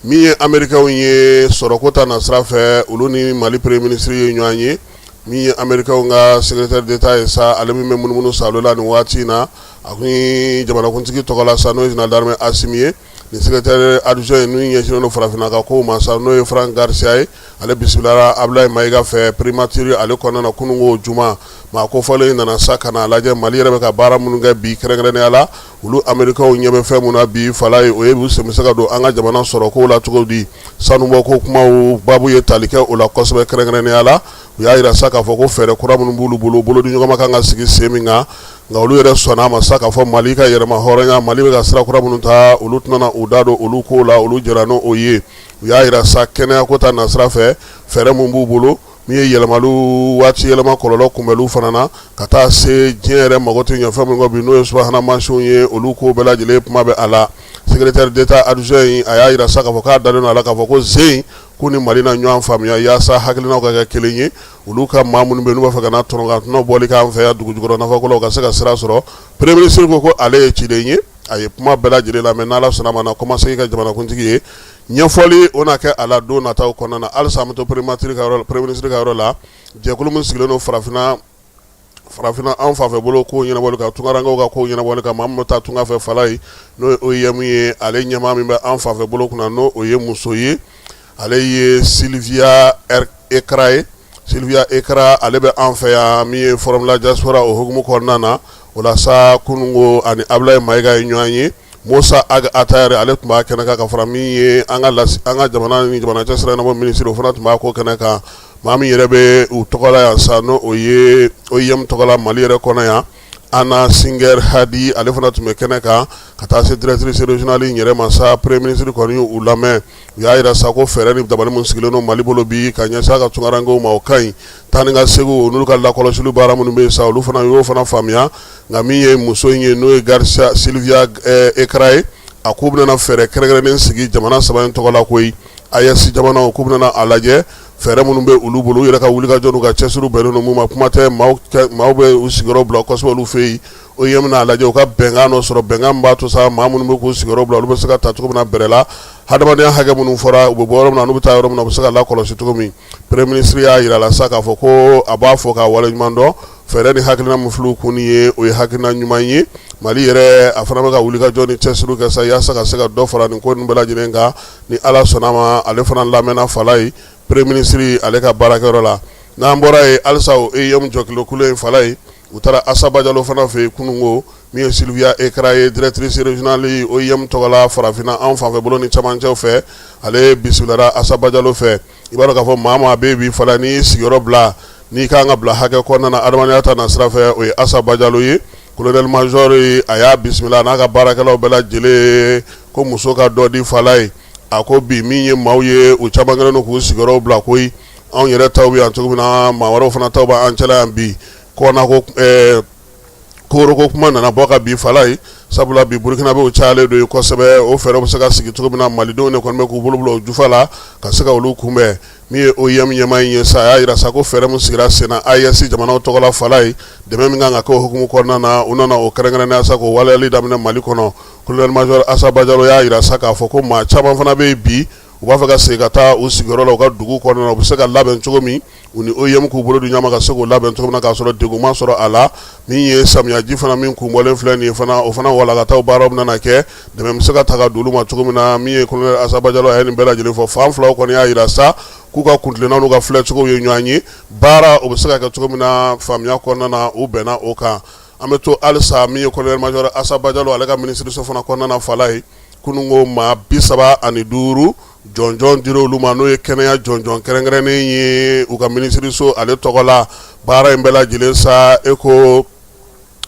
mi americain ye sorokota na srafe olu ni Mali premier ministre ye nyanye mi americain nga secrétaire d'état esa alemi memunu salola ni watina akuni jamana kuntiki tokola sano na darme asimie ni secrétaire adjoint ni ye jino farafina ka ko ma sano ye Frank Garcia ale bismillah Ablaye Maiga fe primature ale konna na kunungo juma ma ko fale nana sakana laje Mali rebe ka bara mununga bi kerengre ne ala ulu americain nyebe fe muna bi falai o yebu semisaka do anga jamana soro ko la tugo di sanu boko kuma o babu ye talike o la kosbe kerengre ne ala ya ira saka foko fere kura mun bulu di nyoma kanga sigi seminga nga ulu yere sona ma saka fo Mali ka yere ma horanya Mali be ka sira kura mun ta ulu tnana udado ulu ko la ulu jerano oye ya ira sakene ko ta nasra fe fere mun bulu mi yelmalu wati yelma kololo kumelu fanana kata se jere magoti nya famu ngobi no subhana manshunye oluko bela jele puma be ala secrétaire d'état adjoint aya ira saka foka daleno ala ka foko zein kuni Malina nyo famia ya sa haklina ko ga kelenye uluka mamun be no ba faka na toronga no boli ka am fa ya dugu jugoro na fako ka saka sira soro premier ministre ko ale chidenye ay puma bela jele la menala sana na commencer ka jamana kuntigi nyafoli ona ke ala do na taw konana al samto primature ka rol premier ministre ka rola je ko mun siglo no farafina an fa fe bolo ko nyina bolo ka tungaranga ka ko nyina bolo ka mamma ta tunga fe falai no o yemi ale nyama mi be an fa fe bolo kuna no o yemu soye ale ye Sylvia Ekra ale be an fa ya mi forum la diaspora o hugumu konana wala sa kunungo ani Ablaye Maiga nyanyi Musa aga atayare ale tuma kenaka ka fara min ye anga jamana ni jamana cɛsira na ministre o fana tuma ko kenaka maa min yɛrɛ bɛ u tɔgɔla yan sa no o ye OIM tɔgɔla Mali yɛrɛ kɔnɔ yan Anna Singer Hadi ale fana tun bɛ kɛnɛ kan ka taa se directrice régionale in yɛrɛ ma sa premier ministre kɔni u lamɛn u y'a yira sa ko fɛɛrɛ ni dabali mun sigilen don Mali bolo bi ka ɲɛsin a ka tungarankew ma o ka ɲi taa ni ka segu n'olu ka lakɔlɔsili baara minnu bɛ yen sa olu fana y'o fana faamuya nka min ye muso in ye n'o ye Garcia Sylvia Ekra ye a ko bɛna fɛɛrɛ kɛrɛnkɛrɛnnen sigi jamana saba in tɔgɔ la koyi AES jamana o ko bɛna a lajɛ fɛɛrɛ minnu bɛ olu bolo u yɛrɛ ka wuli ka jɔ n'u ka cɛsiriw bɛnnen don mun ma kuma tɛ maaw bɛ u sigiyɔrɔ bila kosɛbɛ olu fɛ yen o ye mina a lajɛ u ka bɛnkan dɔ sɔrɔ bɛnkan min b'a to sa maa minnu bɛ k'u sigiyɔrɔ bila olu bɛ se ka ta cogo min na bɛrɛ la hadamadenya hakɛ minnu fɔra u bɛ bɔ yɔrɔ min na n'u bɛ taa yɔrɔ min na u bɛ se ka lakɔlɔsi cogo min premier ministre y'a yira la sa k'a fɔ ko a b'a fɔ k'a waleɲuman dɔn fɛɛrɛ ni hakilina min filɛ u kun ye o ye hakilina ɲuman ye Mali yɛrɛ a fana bɛ ka wuli ka jɔ ni cɛsiriw kɛ sa yaasa ka se ka dɔ fara nin ko ninnu bɛɛ lajɛlen kan ni Ala sɔnna ma ale fana lamɛnna fala ye premier ministre ale ka baarakɛyɔrɔ la n'an bɔra yen halisa o EIM jɔkilokulu in fala ye u taara Asaba Jalo fana fɛ yen kunungo min ye Sylvia Ekra ye directrice régionale OIM tɔgɔla farafinna an fanfɛ bolo ni camancɛw fɛ ale bisikilara Asaba Jalo fɛ i b'a dɔn k'a fɔ maa maa bɛ bi fala ni sigiyɔrɔ bila n'i kan ka bila hakɛ kɔnɔna na adamadenya ta na sira fɛ o ye Asaba Jalo ye colonel major a y'a bisimila n'a ka baarakɛlaw bɛɛ lajɛlen ko muso ka dɔ di fala ye a ko bi min ye maaw ye u caman kɛlen don k'u sigiyɔrɔw bila koyi anw yɛrɛ taw bɛ yan cogo min na maa wɛrɛw fana taw b'an cɛla yan bi kɔna ko koroko kuma nana bɔ ka bi fala ye sabula bi Burkina bɛ u cayalen don kosɛbɛ o fɛɛrɛ bɛ se ka sigi cogo min na malidenw de kɔni bɛ k'u bolo bila o jufa la ka se ka olu kunbɛn min ye OIM ɲɛmaa in ye sa a y'a yira sa ko fɛɛrɛ min sigira sen na AES jamanaw tɔgɔla fala ye dɛmɛ min kan ka kɛ o hukumu kɔnɔna na u nana o kɛrɛnkɛrɛnnenya sa k'o waleyali daminɛ Mali kɔnɔ colonel major Asaba Jalo y'a yira sa k'a fɔ ko maa caman fana bɛ yen bi u b'a fɛ ka segin ka taa u sigiyɔrɔ la u ka dugu kɔnɔna na u bɛ se ka labɛn cogo min u ni OIM k'u bolo di ɲɔgɔn ma ka se k'u labɛn cogo min na k'a sɔrɔ degun ma sɔrɔ a la min ye samiyaji fana min kun bɔlen filɛ nin ye fana o fana walakataw baaraw bɛna kɛ dɛmɛ bɛ se ka ta ka don olu ma cogo min na min ye colonel Asaba Jalo a ye nin bɛɛ lajɛlen fɔ fan filaw kɔni y'a jira sa k'u ka kuntilennaw n'u ka filɛcogow ye ɲɔgɔn ye baara o bɛ se ka kɛ cogo min na faamuya kɔnɔna na u bɛnna o kan an bɛ to halisa min ye colonel major Asaba Jalo ale ka minisiriso fana kɔnɔna na fala ye kunungo maa 35 jɔnjɔn dira olu ma n'o ye kɛnɛya jɔnjɔn kɛrɛnkɛrɛnnen ye u ka minisiriso ale tɔgɔ la baara in bɛɛ lajɛlen sa eko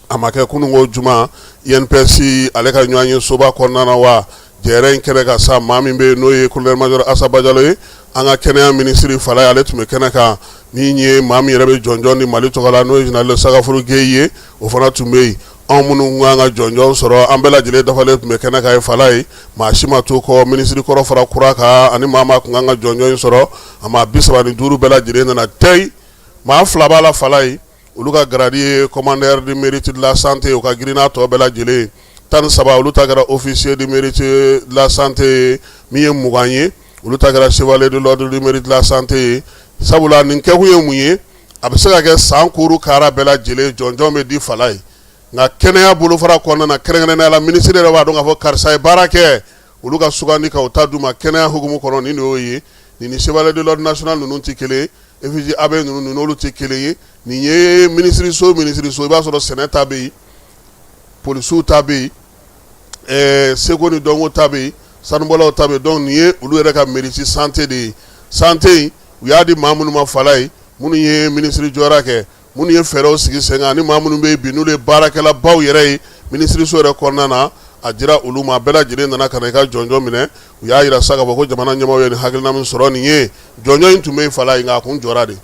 a ma kɛ kunungo juma INPS ale ka ɲɔgɔn ye soba kɔnɔna na wa jɛrɛ in kɛnɛ ka sa maa min bɛ n'o ye colonel major Asaba Jalo ye an ka kɛnɛya minisiri fala ye ale tun bɛ kɛnɛ kan min ye maa min yɛrɛ bɛ jɔnjɔn di Mali tɔgɔ la n'o ye général Sagafuru Gueye ye o fana tun bɛ yen anw minnu kan ka jɔnjɔn sɔrɔ an bɛɛ lajɛlen dafalen tun bɛ kɛnɛ kan ye fala ye maa si ma to kɔ minisiri kɔrɔ fara kura kan ani maa kun kan ka jɔnjɔn in sɔrɔ a maa 35 bɛɛ lajɛlen nana tɛyi maa 2 b'a la fala ye olu ka grade ye commandeur du mérite de la santé o ka girinna tɔ bɛɛ lajɛlen 13 olu ta kɛra officier du mérite de la santé min ye 20 ye olu ta kɛra chevalier de l'ordre du mérite de la santé sabula nin kɛkun ye mun ye a bɛ se ka kɛ san kuru kara bɛɛ lajɛlen jɔnjɔn bɛ di fala ye nka kɛnɛya bolofara kɔnɔna na kɛrɛnkɛrɛnnenya la minisiri yɛrɛ b'a dɔn k'a fɔ karisa ye baara kɛ olu ka sugandi ka o ta d'u ma kɛnɛya hukumu kɔnɔ nin de y'o ye nin ni chevalier de l'ordre national ninnu tɛ kelen ye effigie AB ninnu n'olu tɛ kelen ye nin ye minisiriso i b'a sɔrɔ sɛnɛ ta bɛ yen polisiw ta bɛ yen seko ni dɔnko ta bɛ yen sanubɔlaw ta bɛ yen donc nin ye olu yɛrɛ ka mérite santé de ye santé u y'a di maa minnu ma fala ye minnu ye minisiri jɔyɔrɔ kɛ minnu ye fɛɛrɛw sigi sen kan ani maa minnu bɛ yen bi n'olu ye baarakɛla baw yɛrɛ ye minisiriso yɛrɛ kɔnɔna na a dira olu ma bɛɛ lajɛlen nana ka na i ka jɔnjɔn minɛ u y'a jira sa k'a fɔ ko jamana ɲɛmaaw ye nin hakilina min sɔrɔ nin ye jɔnjɔn in tun bɛ yen fala ye nka a kun jɔra de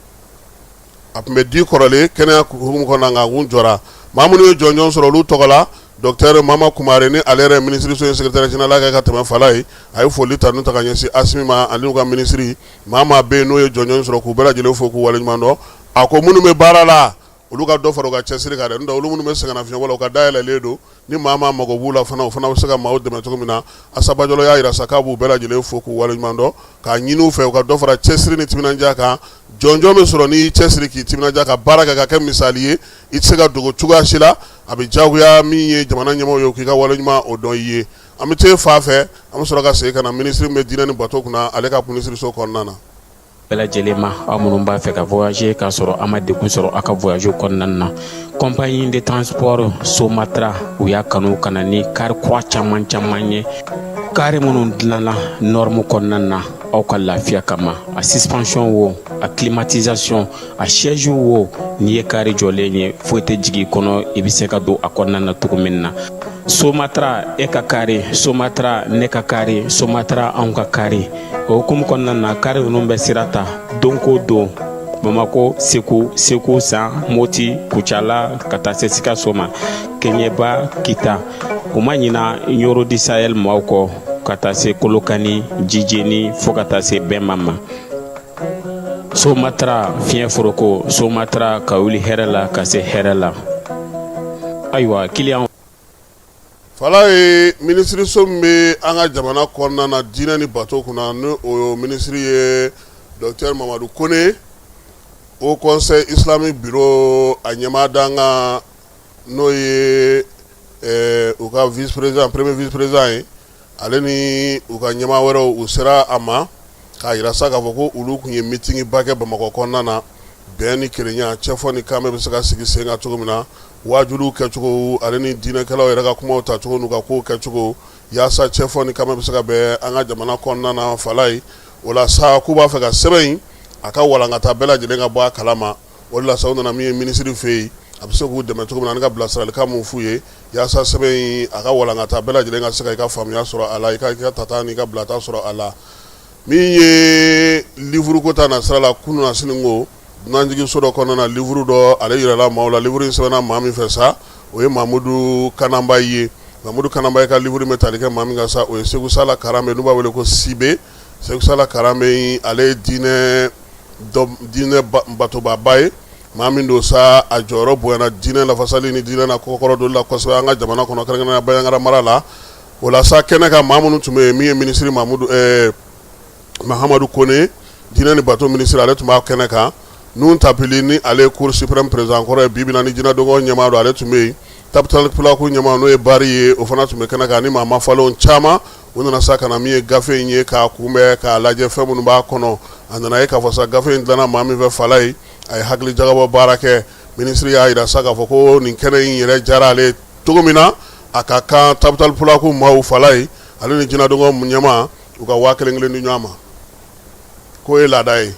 a tun bɛ di kɔrɔlen kɛnɛya hukumu kɔnɔna nka a kun jɔra maa minnu ye jɔnjɔn sɔrɔ olu tɔgɔ la docteur Mama Kumare ni ale yɛrɛ minisiriso ye secrétaire général kɛ ka tɛmɛ fala ye a ye foli ta n'u ta ka ɲɛsin Asimi ma ani u ka minisiri maa bɛ yen n'o ye jɔnjɔn sɔrɔ k'u bɛɛ lajɛlen fo k'u waleɲuman dɔn a ko minnu bɛ baara la olu ka dɔ fara u ka cɛsiri kan dɛ n'o tɛ olu minnu bɛ sɛgɛnnafiɲɛbɔ la u ka dayɛlɛlen don ni maa mago b'u la fana o fana bɛ se ka maaw dɛmɛ cogo min na Asaba Jalo y'a jira sa k'a b'u bɛɛ lajɛlen fo k'u waleɲuman dɔn k'a ɲini u fɛ u ka dɔ fara cɛsiri ni timinandiya kan jɔnjɔn bɛ sɔrɔ n'i y'i cɛsiri k'i timinandiya ka baara kɛ ka kɛ misali ye i tɛ se ka dogo cogoya si la a bɛ diyagoya min ye jamana ɲɛmaaw ye k'i ka waleɲuman o dɔn i ye an bɛ t'e fa fɛ an bɛ sɔrɔ ka segin ka na minisiri min bɛ diinɛ ni bato kunna ale ka minisiriso kɔnɔna na. bɛɛ lajɛlen ma aw minnu b'a fɛ ka voyager k'a sɔrɔ a ma degun sɔrɔ a ka voyage kɔnɔna na compagnie de transport Somatra u y'a kanu ka na ni kari kura caman ye kari minnu dilanna norme kɔnɔna na aw ka lafiya kama a suspension wo a climatisation a siège wo n'i ye kari jɔlen ye foyi tɛ jigin kɔnɔ i bɛ se ka don a kɔnɔna na cogo min na Somatra e ka kari Somatra ne ka kari Somatra anw ka kari o hukumu kɔnɔna na kari ninnu bɛ sira ta don ko don Bamako Segu San Moti Kucala ka taa se Sikaso ma Keɲeba Kita u ma ɲina Yoro di Sahel maaw kɔ ka taa se Kolokani Jijeni fo ka taa se Bɛnma ma Somatra fiɲɛ foroko Somatra ka wuli hɛrɛ la ka se hɛrɛ la ayiwa client fala ye minisiriso min bɛ an ka jamana kɔnɔna na diinɛ ni bato kunna ni o minisiri ye docteur Mamadu Kone au conseil islamique bureau a ɲɛmaa d'an ka n'o ye u ka vice président premier vice président ye ale ni u ka ɲɛmaa wɛrɛw u sera a ma k'a yira sa k'a fɔ ko olu tun ye meeting ba kɛ Bamakɔ kɔnɔna na bɛn ni kelenya cɛfɔ ni kanbɛ bɛ se ka sigi sen kan cogo min na wajuliw kɛcogo ale ni diinɛkɛlaw yɛrɛ ka kumaw tacogo n'u ka kow kɛcogo yaasa cɛfɔ ni kanbɛ bɛ se ka bɛn an ka jamana kɔnɔna na fala ye o la sa k'u b'a fɛ ka sɛbɛn in a ka walankata bɛɛ lajɛlen ka bɔ a kalama o de la sa u nana min ye minisiri fɛ yen a bɛ se k'u dɛmɛ cogo min na ani ka bilasiralikan mun f'u ye yaasa sɛbɛn in a ka walankata bɛɛ lajɛlen ka se ka i ka faamuya sɔrɔ a la i ka tata ni ka bilata sɔrɔ a la min ye livre ko ta na sira la kunun na sini ko dunanjigiso dɔ kɔnɔna na livre dɔ ale yirala maaw la livre in sɛbɛnna maa min fɛ sa o ye Mamudu Kanamba ye Mamudu Kanamba ka livre bɛ tali kɛ maa min kan sa o ye Segu Sala Karambe n'u b'a wele ko Sibe Segu Sala Karambe ale ye diinɛ batobaba ye maa min don sa a jɔyɔrɔ bonyana diinɛ lafasali ni diinɛ na kɔkɔrɔ doli la kosɛbɛ an ka jamana kɔnɔ kɛrɛnkɛrɛnnenya Bayaŋara mara la o la sa kɛnɛ kan maa minnu tun bɛ yen min ye minisiri Mahamadou Kone diinɛ ni bato ministre ale tun b'a kɛnɛ kan nun tapili ni ale cour suprême président kɔrɔ ye bibi na ni jinɛ dɔgɔ ɲɛmaa don ale tun bɛ yen capital plaque ɲɛmaa n'o ye Bari ye o fana tun bɛ kɛnɛ kan ni maa mafalenw caman u nana sa ka na min ye gafe in ye k'a kunbɛn k'a lajɛ fɛn minnu b'a kɔnɔ a nana ye k'a fɔ sa gafe in dilanna maa min fɛ fala ye a ye hakili jagabɔ baara kɛ ministre y'a jira sa k'a fɔ ko nin kɛnɛ in yɛrɛ diyara ale cogo min na a ka kan capital plaque maaw fala ye ale ni jinɛ dɔgɔ ɲɛmaa u ka 1000 di ɲɔgɔn ma k'o ye laada ye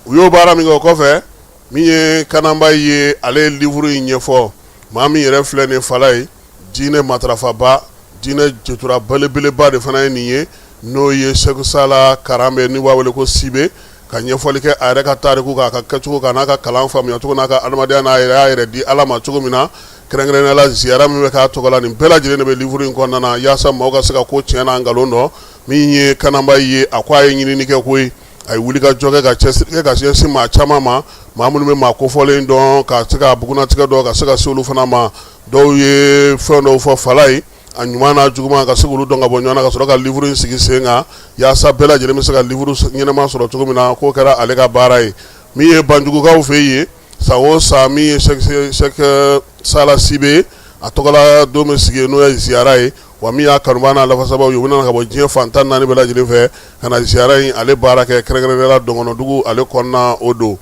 u y'o baara min kɛ o kɔfɛ min ye kananba ye ale ye livre in ɲɛfɔ maa min yɛrɛ filɛ nin fala ye diinɛ matarafaba diinɛ jetura belebeleba de fana ye nin ye n'o ye Seku Sala Karambe ni b'a wele ko Sibe ka ɲɛfɔli kɛ a yɛrɛ ka tariku kan a ka kɛcogo kan n'a ka kalan faamuya cogo n'a ka adamadenya n'a y'a yɛrɛ di Ala ma cogo min na kɛrɛnkɛrɛnnenya la ziyara min bɛ k'a tɔgɔ la nin bɛɛ lajɛlen de bɛ livre in kɔnɔna na yaasa maaw ka se ka ko tiɲɛ n'a nkalon dɔn min ye kananba ye a ko a ye ɲinini kɛ koyi a ye wuli ka jɔ kɛ ka cɛsiri kɛ ka ɲɛsin maa caman ma maa minnu bɛ maa kofɔlen dɔn ka se ka bugunatigɛ dɔn ka se ka se olu fana ma dɔw ye fɛn dɔw fɔ fala ye a ɲuman n'a juguman ka se k'olu dɔn ka bɔ ɲɔgɔn na ka sɔrɔ ka livre in sigi sen kan yaasa bɛɛ lajɛlen bɛ se ka livre ɲɛnama sɔrɔ cogo min na k'o kɛra ale ka baara ye min ye banjugukaw fɛ yen san o san min ye Seku Sala Sibe a tɔgɔla don min sigi n'o ye ziyara ye wa min y'a kanuba n'a lafasabaw ye u nana ka bɔ diɲɛ fan 14 bɛɛ lajɛlen fɛ ka na ziyara in ale baara kɛ kɛrɛnkɛrɛnnenya la Dɔngɔnɔdugu ale kɔnɔna o don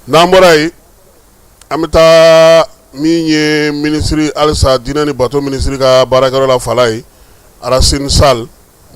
n'an bɔra yen an bɛ taa min ye ministre halisa diinɛ ni bato ministre ka baarakɛyɔrɔ la fala ye Arasini Sal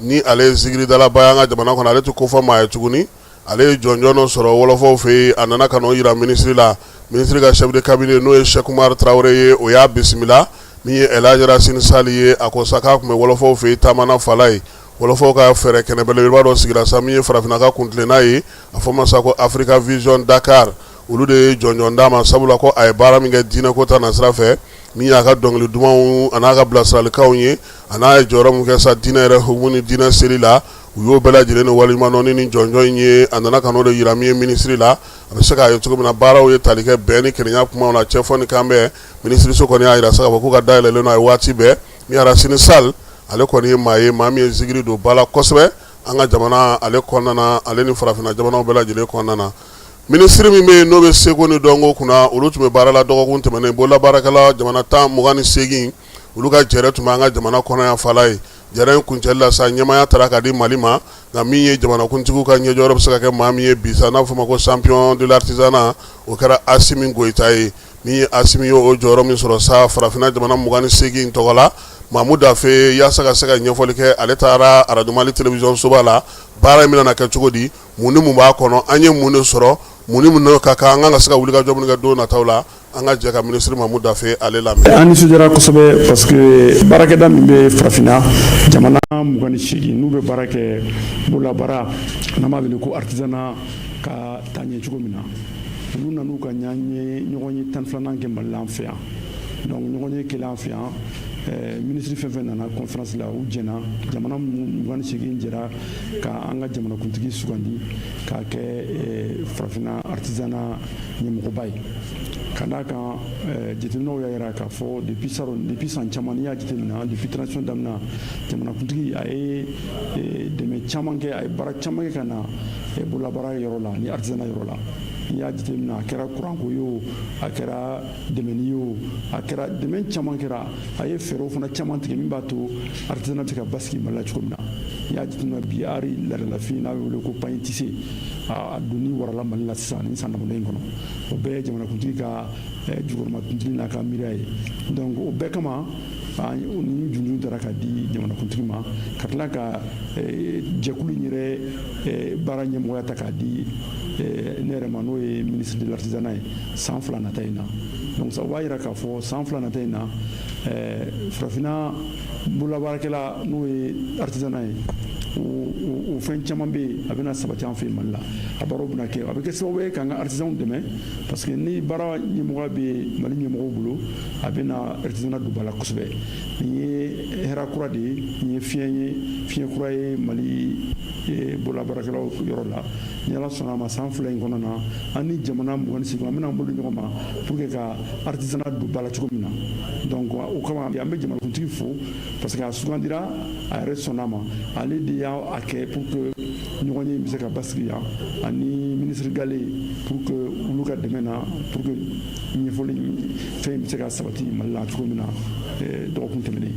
ni ale ye zikiridalaba ye an ka jamana kɔnɔ ale tɛ ko fɔ maa ye tuguni ale ye jɔnjɔn dɔ sɔrɔ wolofaw fɛ yen a nana ka n'o yira ministre la ministre ka chef de cabinet n'o ye Cheikh Umar Traoré ye o y'a bisimila min ye El Hadji Arasini Sal ye a ko sa k'a tun bɛ wolofaw fɛ yen taamana fala ye wolofaw ka fɛɛrɛ kɛnɛ belebeleba dɔ sigira sa min ye farafinna ka kuntilenna ye a fɔ ma sa ko Africa Vision Dakar olu de ye jɔnjɔn d'a ma sabula ko a ye baara min kɛ diinɛ ko ta nasira fɛ min y'a ka dɔnkili dumanw a n'a ka bilasiralikanw ye a n'a ye jɔyɔrɔ min kɛ sa diinɛ yɛrɛ hukumu ni diinɛ seli la u y'o bɛɛ lajɛlen ni waliɲumandɔn ni jɔnjɔn in ye a nana ka n'o de yira min ye ministre la a bɛ se k'a ye cogo min na baaraw ye tali kɛ bɛn ni kelenya kumaw la cɛfɔ ni kan bɛɛ ministre kɔni y'a jira sa k'a fɔ k'u ka dayɛlɛlen don a ye waati bɛɛ min Arasini Sal ale kɔni ye maa ye maa min ye zikiri don ba la kosɛbɛ an ka jamana ale kɔnɔna na ale ni farafinna jamanaw bɛɛ lajɛlen kɔnɔna na ministre min bɛ yen n'o bɛ seko ni dɔnko kunna olu tun bɛ baara la dɔgɔkun tɛmɛnen bololabaarakɛla jamana 28 olu ka jɛrɛ tun bɛ an ka jamana kɔnɔ yan fala ye jɛrɛ in kuncɛli la sa ɲɛmaya taara ka di Mali ma nka min ye jamanakuntigiw ka ɲɛjɔyɔrɔ bɛ se ka kɛ maa min ye bi sa n'a fɔ ma ko champion de l'artisanat o kɛra Asimi Goyita ye min ye Asimi ye o jɔyɔrɔ min sɔrɔ sa farafinna jamana 28 tɔgɔ la Mamu Dafe yaasa ka se ka ɲɛfɔli kɛ ale taara Radio Mali télévision soba la baara in bɛna kɛ cogo di mun ni mun b'a kɔnɔ an ye mun de sɔrɔ mun ni mun ka kan an ka se ka wuli ka jɔ minnu kɛ don nataw la an ka jɛ ka ministre Mamu Dafe ale lamɛn. An nisɔndiyara kosɛbɛ parce que baarakɛda min bɛ farafinna jamana 28 n'u bɛ baara kɛ bololabaara n'an b'a wele ko artisanat ka taa ɲɛ cogo min na olu nan'u ka ɲɔgɔn ye 12nan kɛ Mali la an fɛ yan donc ɲɔgɔn ye kelen an fɛ yan ministre fɛn fɛn nana conférence la u jɛna jamana 28 jɛra ka an ka jamanakuntigi sugandi k'a kɛ farafinna artisanat ɲɛmɔgɔba ye ka d'a kan jateminɛw y'a jira k'a fɔ depuis san caman n'i y'a jateminɛ depuis transition daminɛ jamanakuntigi a ye dɛmɛ caman kɛ a ye baara caman kɛ ka na bololabaara yɔrɔ la ni artisanat yɔrɔ la n'i y'a jateminɛ a kɛra kuranko ye o a kɛra dɛmɛni ye o a kɛra dɛmɛ caman kɛra a ye fɛɛrɛw fana caman tigɛ min b'a to artisanat bɛ se ka basigi Mali la cogo min na n'i y'a jateminɛ bi hali laadalafini n'a bɛ wele ko pagne tissé a donni warala Mali la sisan nin san damadɔ in kɔnɔ o bɛɛ ye jamanakuntigi ka jukɔrɔmakuntigi n'a ka miiriya ye donc o bɛɛ kama ni junjun taara ka di jamanakuntigi ma ka tila ka jɛkulu in yɛrɛ baara ɲɛmɔgɔya ta k'a di ne yɛrɛ ma n'o ye ministre de l'artisanat ye san 2 nata in na donc ça b'a jira k'a fɔ san 2 nata in na farafinna bololabaarakɛla n'o ye artisanat ye o fɛn caman bɛ yen a bɛna sabati an fɛ Mali la a baaraw bɛna kɛ a bɛ kɛ sababu ye k'an ka artisanw dɛmɛ parce que ni baara ɲɛmɔgɔya bɛ Mali ɲɛmɔgɔw bolo a bɛna artisanat don ba la kosɛbɛ nin ye hɛrɛ kura de ye nin ye fiɲɛ kura ye Mali bololabaarakɛlaw yɔrɔ la ni Ala sɔnna a ma san 2 in kɔnɔna na an ni jamana 28 an bɛna bolo ɲɔgɔn ma pour que ka artisanat don ba la cogo min na donc o kama an bɛ jamanakuntigi fo parce que a sugandira a yɛrɛ sɔnna a ma ale de y'a kɛ pour que ɲɔgɔn ye bɛ se ka basigi yan ani ministre Gale pour que olu ka dɛmɛ na pour que ɲɛfɔli fɛn bɛ se ka sabati Mali la cogo min na dɔgɔkun tɛmɛnen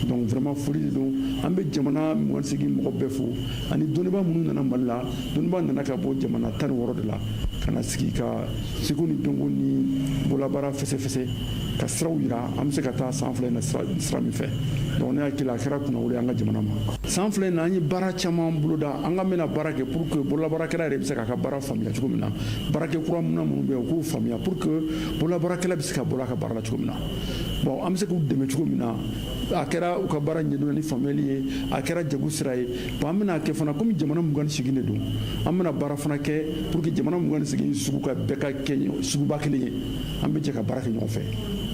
donc vraiment foli de don an bɛ jamana 28 mɔgɔ bɛɛ fo ani dɔnnibaa minnu nana Mali la dɔnnibaa nana ka bɔ jamana 16 de la ka na sigi ka seko ni dɔnko ni bololabaara fɛsɛfɛsɛ ka siraw yira an bɛ se ka taa san fila in na sira min fɛ donc ne hakili la a kɛra kunnawolo an ka jamana ma san fila in na an ye baara caman boloda an ka mɛna baara kɛ pour que bololabaarakɛla yɛrɛ bɛ se k'a ka baara faamuya cogo min na baarakɛ kura minnu bɛ yen u k'u faamuya pour que bololabaarakɛla bɛ se ka bɔ a ka baara la cogo min na bon an bɛ se k'u dɛmɛ cogo min na a kɛra u ka baara ɲɛdɔn ni faamuyali ye a kɛra jago sira ye bon an bɛna kɛ fana komi jamana 28 de don an bɛna baara fana kɛ pour que jamana 28 sugu ka bɛɛ ka kɛ suguba kelen ye an bɛ jɛ ka baara kɛ ɲɔgɔn fɛ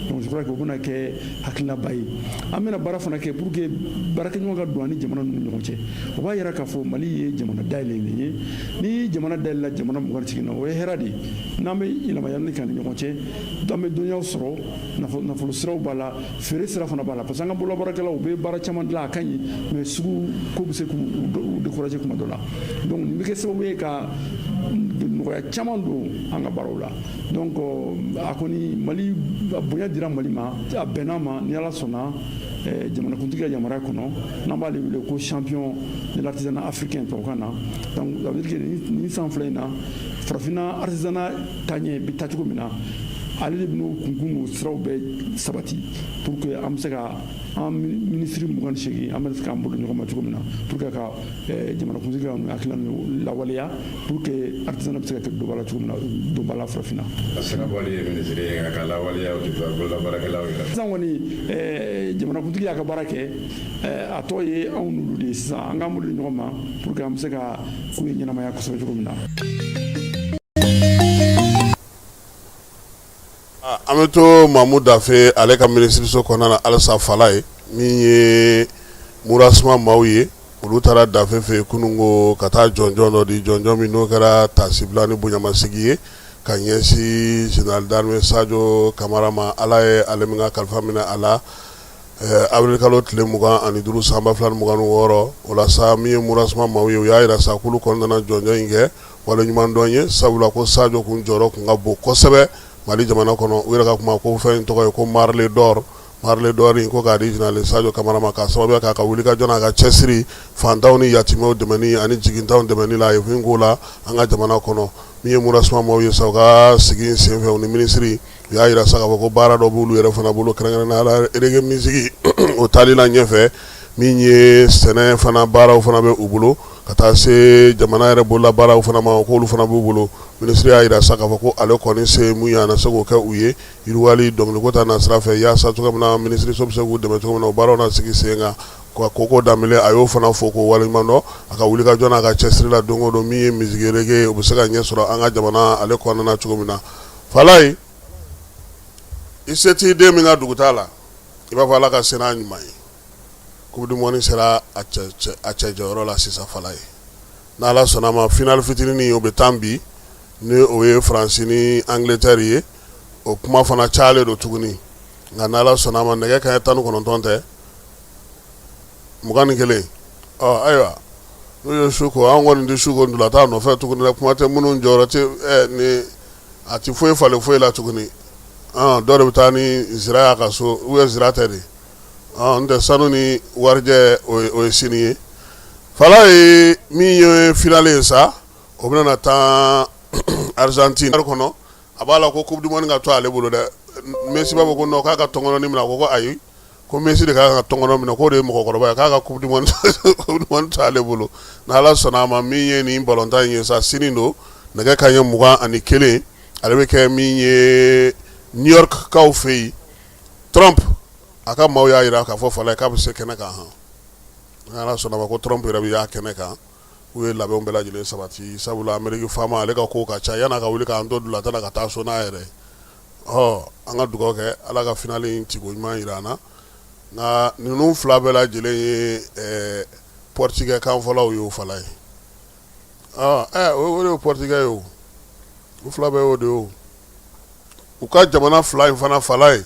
donc je crois que o bɛna kɛ hakilinaba ye an bɛna baara fana kɛ pour que baarakɛɲɔgɔn ka don ani jamana ninnu ni ɲɔgɔn cɛ o b'a yira k'a fɔ Mali ye jamana dayɛlɛlen ye ni jamana dayɛlɛla jamana 28 na o ye hɛrɛ de ye n'an bɛ yɛlɛma yanni ka ni ɲɔgɔn cɛ an bɛ dɔnniyaw sɔrɔ nafolo siraw b'a la feere sira fana b'a la parce que an ka bololabaarakɛlaw u bɛ baara caman dilan a ka ɲi mais sugu ko bɛ se k'u décourager kuma dɔ la donc nin bɛ kɛ sababu ye ka nɔgɔya caman don an ka baaraw la donc a kɔni Mali bonya dira Mali ma a bɛnna ma ni Ala sɔnna jamanakuntigi ka yamaruya kɔnɔ n'an b'ale wele ko champion de l'artisanat africain tubabukan na donc ça veut dire que ni san fila in na farafinna artisanat taɲɛ bɛ taa cogo min na ale de bɛn'o kunkun n'o siraw bɛɛ sabati pour que an bɛ se ka an ministre 28 an bɛ se k'an bolo ɲɔgɔn ma cogo min na pour que ka jamanakuntigi ka hakilina ninnu lawaleya pour que artisanat bɛ se ka kɛ donba la cogo min na donba la farafinna. a se ka bɔli ye ministre ye ka lawaleya o tɛ bololabaarakɛlaw ye. sisan kɔni jamanakuntigi y'a ka baara kɛ a tɔ ye anw n'olu de ye sisan an k'an bolo ɲɔgɔn ma pour que an bɛ se ka ko ye ɲɛnamaya kosɛbɛ cogo min na. an bɛ to Mamu Dafe ale ka minisiriso kɔnɔna na Alisa Fala ye min ye Murasima maaw ye olu taara Dafe fɛ kunungo ka taa jɔnjɔn dɔ di jɔnjɔn min n'o kɛra taasibila ni bonyamasigi ye ka ɲɛsin général d'armée Sadio Kamara ma Ala ye ale min ka kalifa minɛ a la avril kalo tile 25 san 2026 o la sa min ye Murasima maaw ye u y'a jira sa k'olu kɔni nana jɔnjɔn in kɛ waleɲuman dɔn ye sabula ko Sadio kun jɔyɔrɔ kun ka bon kosɛbɛ Mali jamana kɔnɔ u yɛrɛ ka kuma ko fɛn tɔgɔ ye ko Marley d'or in ko k'a di général Sadio Kamara ma k'a sababuya k'a ka wulikajɔ n'a ka cɛsiri fantanw ni yatimɛw dɛmɛni ani jigintanw dɛmɛni la a ye fɛn k'o la an ka jamana kɔnɔ min ye Murasima maaw ye sa u ka sigi sen fɛ u ni minisiri u y'a jira sa k'a fɔ ko baara dɔ b'olu yɛrɛ fana bolo kɛrɛnkɛrɛnnenya la reggae musique o taali la ɲɛfɛ min ye sɛnɛ fana baaraw fana bɛ u bolo ka taa se jamana yɛrɛ bolola baaraw fana ma k'olu fana b'u bolo minisiri y'a jira sa k'a fɔ ko ale kɔni se mun ye a na se k'o kɛ u ye yiriwali dɔnkili ta na sira fɛ yaasa cogo min na minisiriso bɛ se k'u dɛmɛ cogo min na o baaraw na sigi sen kan koko danbele a y'o fana fɔ k'o waleɲuman dɔn a ka wulikajɔ n'a ka cɛsiri la don o don min ye misigi reggae o bɛ se ka ɲɛ sɔrɔ an ka jamana ale kɔnɔna na cogo min na Fala ye i se t'i den min ka dugu t'a la i b'a fɔ Ala ka se n'a ɲuman ye Coupe du Monde sera a cɛ jɔyɔrɔ la sisan Fala ye n'Ala sɔnna ma final fitinin o bɛ tan bi ni o ye Faransi ni Angleterre ye o kuma fana cayalen don tuguni nka n'Ala sɔnna ma nɛgɛ kanɲɛ 19 tɛ 21 ayiwa n'o ye su ko an kɔni tɛ su ko ndulata nɔfɛ tuguni dɛ kuma tɛ minnu jɔyɔrɔ tɛ ni a tɛ foyi falen foyi la tuguni dɔw de bɛ taa ni zira y'a ka so zira tɛ de n tɛ sanu ni warijɛ o ye sini ye Fala ye min ye finale ye sa o bɛna taa Argentine kɔnɔ a b'a la ko Coupe du Monde ka to ale bolo dɛ Messi b'a fɔ ko non k'a ka tɔnkɔnɔ minɛ ko ayi ko Messi de k'a ka tɔnkɔnɔ minɛ k'o de ye mɔgɔkɔrɔba ye k'a ka Coupe du Monde to ale bolo n'Ala sɔnna a ma min ye nin balontan in ye sa sini don nɛgɛ kanɲɛ 21 ale bɛ kɛ min ye New York kaw fɛ yen Trump a ka maaw y'a jira k'a fɔ Fala ye k'a bɛ se kɛnɛ kan n'Ala sɔnna ma ko Trump yɛrɛ bɛ y'a kɛnɛ kan u ye labɛnw bɛɛ lajɛlen sabati sabula Ameriki faama ale ka ko ka ca yan'a ka wuli k'an to dulata la ka taa so n'a yɛrɛ an ka dugawu kɛ Ala ka finale in tiko ɲuman jira an na nka ninnu fila bɛɛ lajɛlen ye Portugais kan fɔlaw ye o Fala ye o de ye Portugais ye o fila bɛɛ y'o de ye o u ka jamana fila in fana Fala ye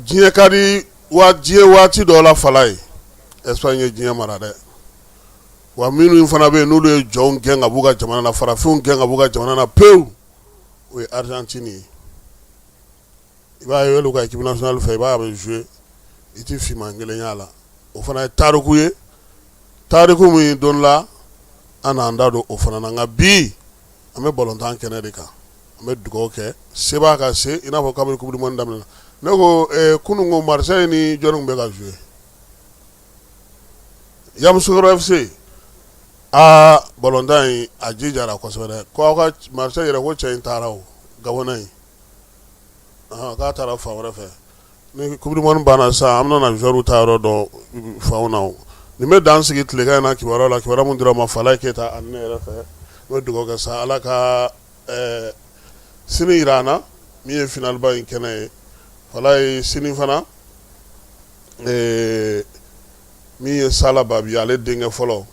diɲɛ ka di diɲɛ waati dɔ la Fala ye Espagne ye diɲɛ mara dɛ wa minnu fana bɛ n'olu ye jɔnw gɛn ka b'u ka jamana na farafinw gɛn ka b'u ka jamana na pewu o ye Argentine ye i b'a ye olu ka équipe nationale fɛ i b'a bɛ jouer i ti fiman kelen y'a la o fana ye tariku ye tariku min don la an n'an da don o fana na nka bi an bɛ balontan kɛnɛ de kan an bɛ dugawu kɛ se b'a ka se i n'a fɔ kabini coupe du monde daminɛna ne ko kunun ko Marseille ni jɔnni bɛ ka jouer Yamoussoukro FC balontan in a jijara kosɛbɛ dɛ ko aw ka Marseille yɛrɛ ko cɛ in taara o Gabonais in k'a taara fan wɛrɛ fɛ ni coupe du monde banna sisan an bɛna joueurs ta yɔrɔ dɔn fanw na o nin bɛ dan sigi tilegan in na kibaruya la kibaruya mun dira ma Falaye Keita ani ne yɛrɛ fɛ n bɛ dugawu kɛ sa Ala ka sini jira an na min ye finaliba in kɛnɛ ye Falaye sini fana min ye Sala Babi ale denkɛ fɔlɔ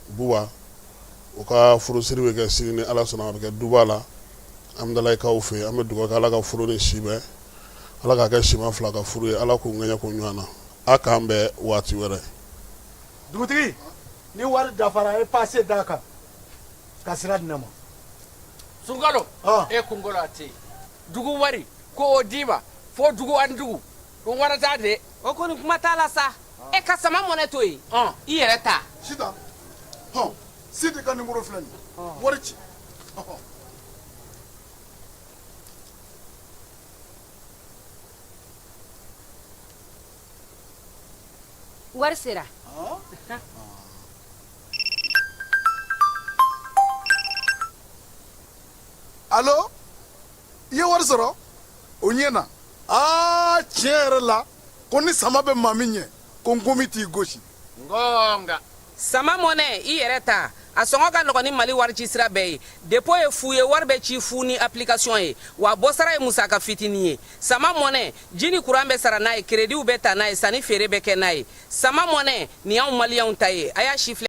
Buba o ka furusiri bɛ kɛ sini ni Ala sɔnna a bɛ kɛ Duba la an bɛ dalayikaw fɛ yen an bɛ dugawu kɛ Ala ka furu ni si bɛɛ Ala k'a kɛ sima fila ka furu ye Ala k'u ŋɛɲɛ ko ɲɔgɔn na a k'an bɛɛ waati wɛrɛ dugutigi ni wari dafara e passe d'a kan ka sira di ne ma Sunkalo e kunkolo a tɛ yen dugu wari ko o d'i ma fo dugu ani dugu o wari t'a de o kɔni kuma t'a la sa e ka sama mɔnɛ to yen i yɛrɛ ta Sita Sidi ka numéro filɛ nin ye wari ci wari sera Allo i ye wari sɔrɔ o ɲɛna tiɲɛ yɛrɛ la ko ni sama bɛ maa min ɲɛ ko nkomi t'i gosi ngonga sama mɔnɛ i yɛrɛ ta a sɔngɔ ka nɔgɔn ni Mali wari ci sira bɛɛ ye dépôt ye fu ye wari bɛ ci fu ni application ye wa bɔsara ye musaka fitinin ye sama mɔnɛ ji ni courant bɛ sara n'a ye crédit bɛ ta n'a ye sanni feere bɛ kɛ n'a ye sama mɔnɛ nin y'anw maliyɛnw ta ye a y'a si filɛ